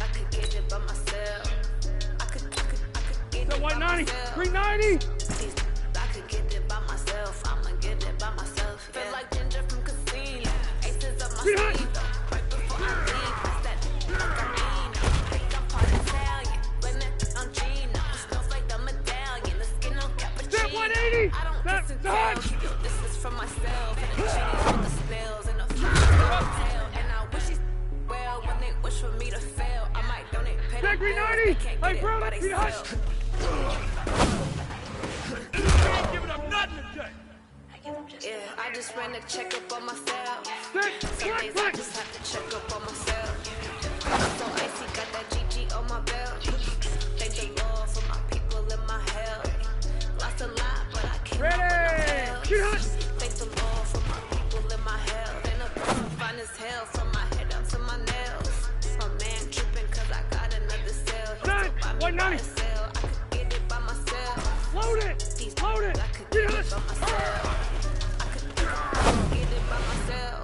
I could get it by myself. I could get it by
190,
myself.
390.
I could get it by myself. I'ma get it by myself. Feel like Ginger from Casino. Aces up my sleeve. Right before I leave, that's that cocaine. Think I'm part Italian. When I'm Gino. Smells like the medallion. The skin on cappuccino.
180.
I don't kiss and tell. This is for myself. And the cheese with the spells. And the tail. And I wish he's well when they wish for me to fail. I might donate pay to bills. They can't get it by themselves. Yeah, I just ran a checkup on myself. Some days I just have to check up on myself. I'm so icy, got that GG on my belt. Thank the Lord for my people in my hell. Lost a lot, but I came out with no L's. Thank the Lord for my people in my hell. Then I'm fine as hell from my head down to my nails. My man tripping cause I got another cell. He still buy me by a cell. I could get it by myself.
Load it. Load it.
I could get it by myself. I could get it by myself.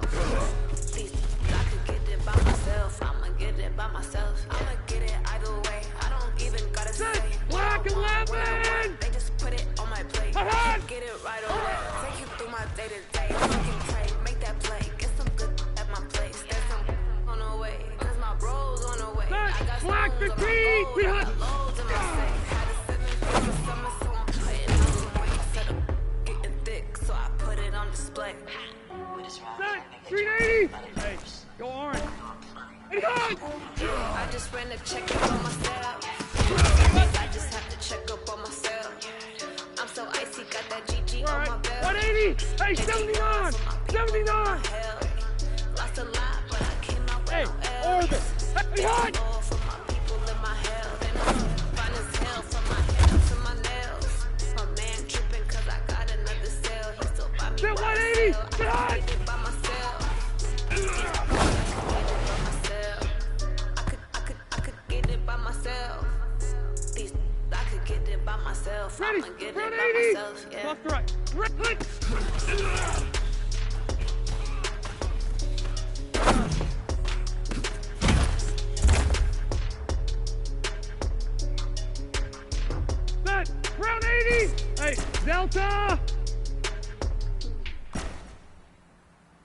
I could get it by myself. I'ma get it by myself. I'ma get it either way. I don't even gotta say.
Black 11.
They just put it on my plate. Get it right away. Take you through my day to day. Fucking play, make that play. Get some good at my place. There's some on the way. Cause my bros on the way. I got
Black
stones on
15.
my gold. I got loads in my safe. Had a 7-figure summer, so I'm putting on some weight. Set up getting thick, so I put it on display.
380. Hey, go orange.
I just ran a checkup on myself. I just have to check up on myself. I'm so icy, got that GG on my belt.
180. Hey, 79. 79.
Lost a lot, but I came out with no
Orbit.
L's.
Hey, hot.
For my people in my hell. Then I'm fine as hell from my head down to my nails. My man tripping cause I got another cell. He still buy me YSL. I could get it by myself. I could get it by myself. I could get it by myself.
Ready.
I'ma get it by
180.
myself. Yeah.
Left to right. Right. Set. Round 80. Hey, Delta.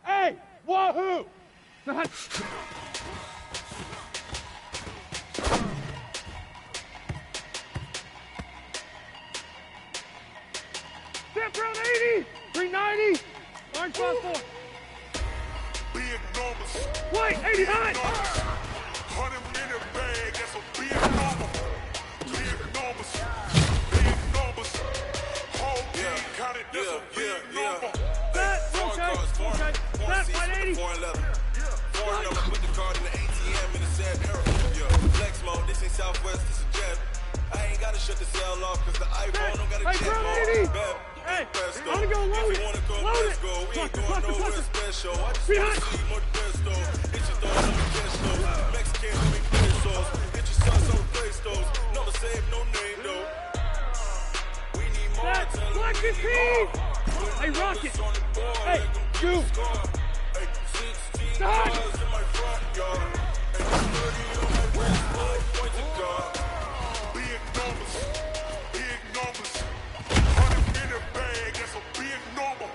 Hey, wahoo. Step round 80. 390. Orange 5-4.
Big numbers.
Wait, 80 high.
100 minute bag, that's a big number. Big numbers. Big numbers. Whole team counted, that's a big number.
Set. Okay. Set. 180.
411, put the card in the ATM in the sad era. Yo, flex mode, this ain't Southwest, this is Jet. I ain't gotta shut the cell off, cause the iPhone don't gotta check mode.
Hey, I'm gonna go load it. Load it.
We ain't going nowhere special. I just wanna see more pesto. Hit your thoughts on the cash flows. Mexican, we pesos. Hit your sons on the play stores. Never save no name though. We need more.
Black 15. Hey, Rocket. Hey, you.
Hey, 16 cars in my front yard. Big numbers, big numbers. 100 in the bag, that's a big number.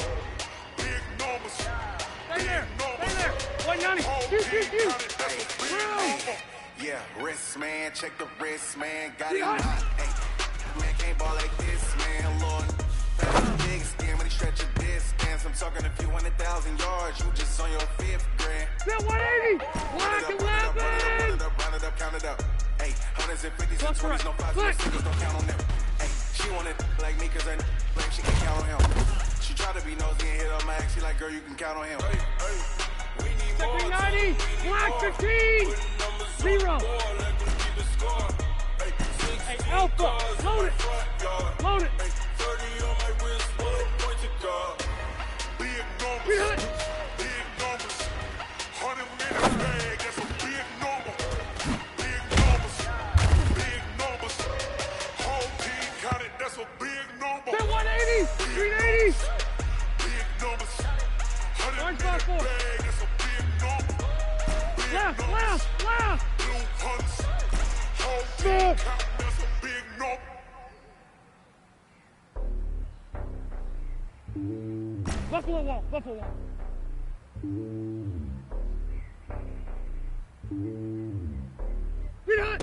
Big numbers, big numbers.
190. You.
Yeah, wrist man, check the wrist man, got him hot. Hey, man can't ball like this, man, Lord. Big skin when he stretch your distance. I'm talking a few 100,000 yards, you just on your 5th grand.
That 180. Black and weapon.
Round it up, count it up. Hey, hundreds and fifties and 20s, no 5s, no 6s, don't count on them. Hey, she wanted like me cause I like she can count on him. She tried to be nosy and hit up my ex, she like, girl, you can count on him. Hey, we need more.
90. Black 15. 0. Hey, Alpha, load it. Load it.
30 on my wrist, point to God. Big numbers, big numbers. 100 in the bag, that's a big number. Big numbers, big numbers. Whole team counted, that's a big number.
That 180, 380.
Big numbers. 100 in the bag, that's a big number. Big
Left.
Blue hunts. Whole team count, that's a big number.
Buffalo wall. Get hot.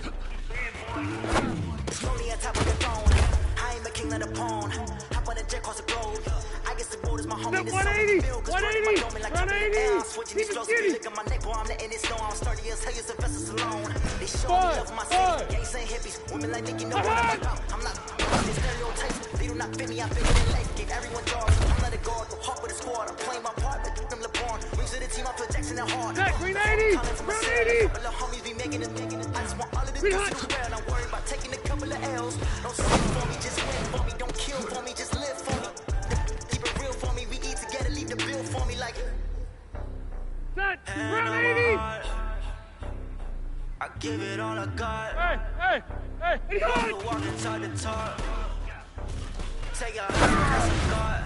Slowly on top of the throne. I ain't the king of the pawn. Hop on the jet across the globe. I guess the road is my homie.
That 180. 180.
Switching explosive. Look at my neck, boy. I'm letting it snow. I'm sturdy as hell. You're Sylvester Stallone. They show me love my city. Gangs and hippies. Women like Nicky, know what I'm about. I'm not the stereotypes. They do not fit me. I fit in life. Gave everyone jobs. I'm not a guard. Go hard with a squad. I'm playing my part. But them LeBron. Wings of the team. I feel Jackson and hard.
That 380. 380.
But the homies be making it. I just want all of the dudes to do well. I'm worried about taking a couple of L's. Don't sit for me. Just win for me. Don't kill for me. Just live for me. Keep it real for me. We eat together. Leave the bill for me like.
That 180.
I give it all I got.
Hey.
Walk inside the top. Take out that's a God.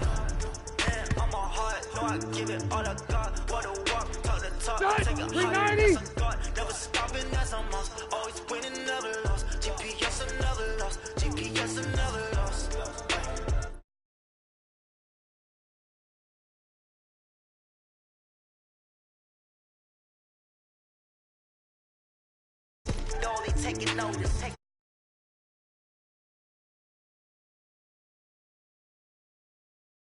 Man, I'm a heart. No, I give it all I got. What a walk, talk the talk. Take a heart, that's a God. Never stopping, that's a must. Always winning, never lost. GPS, another loss. GPS, another loss. No, they taking notice.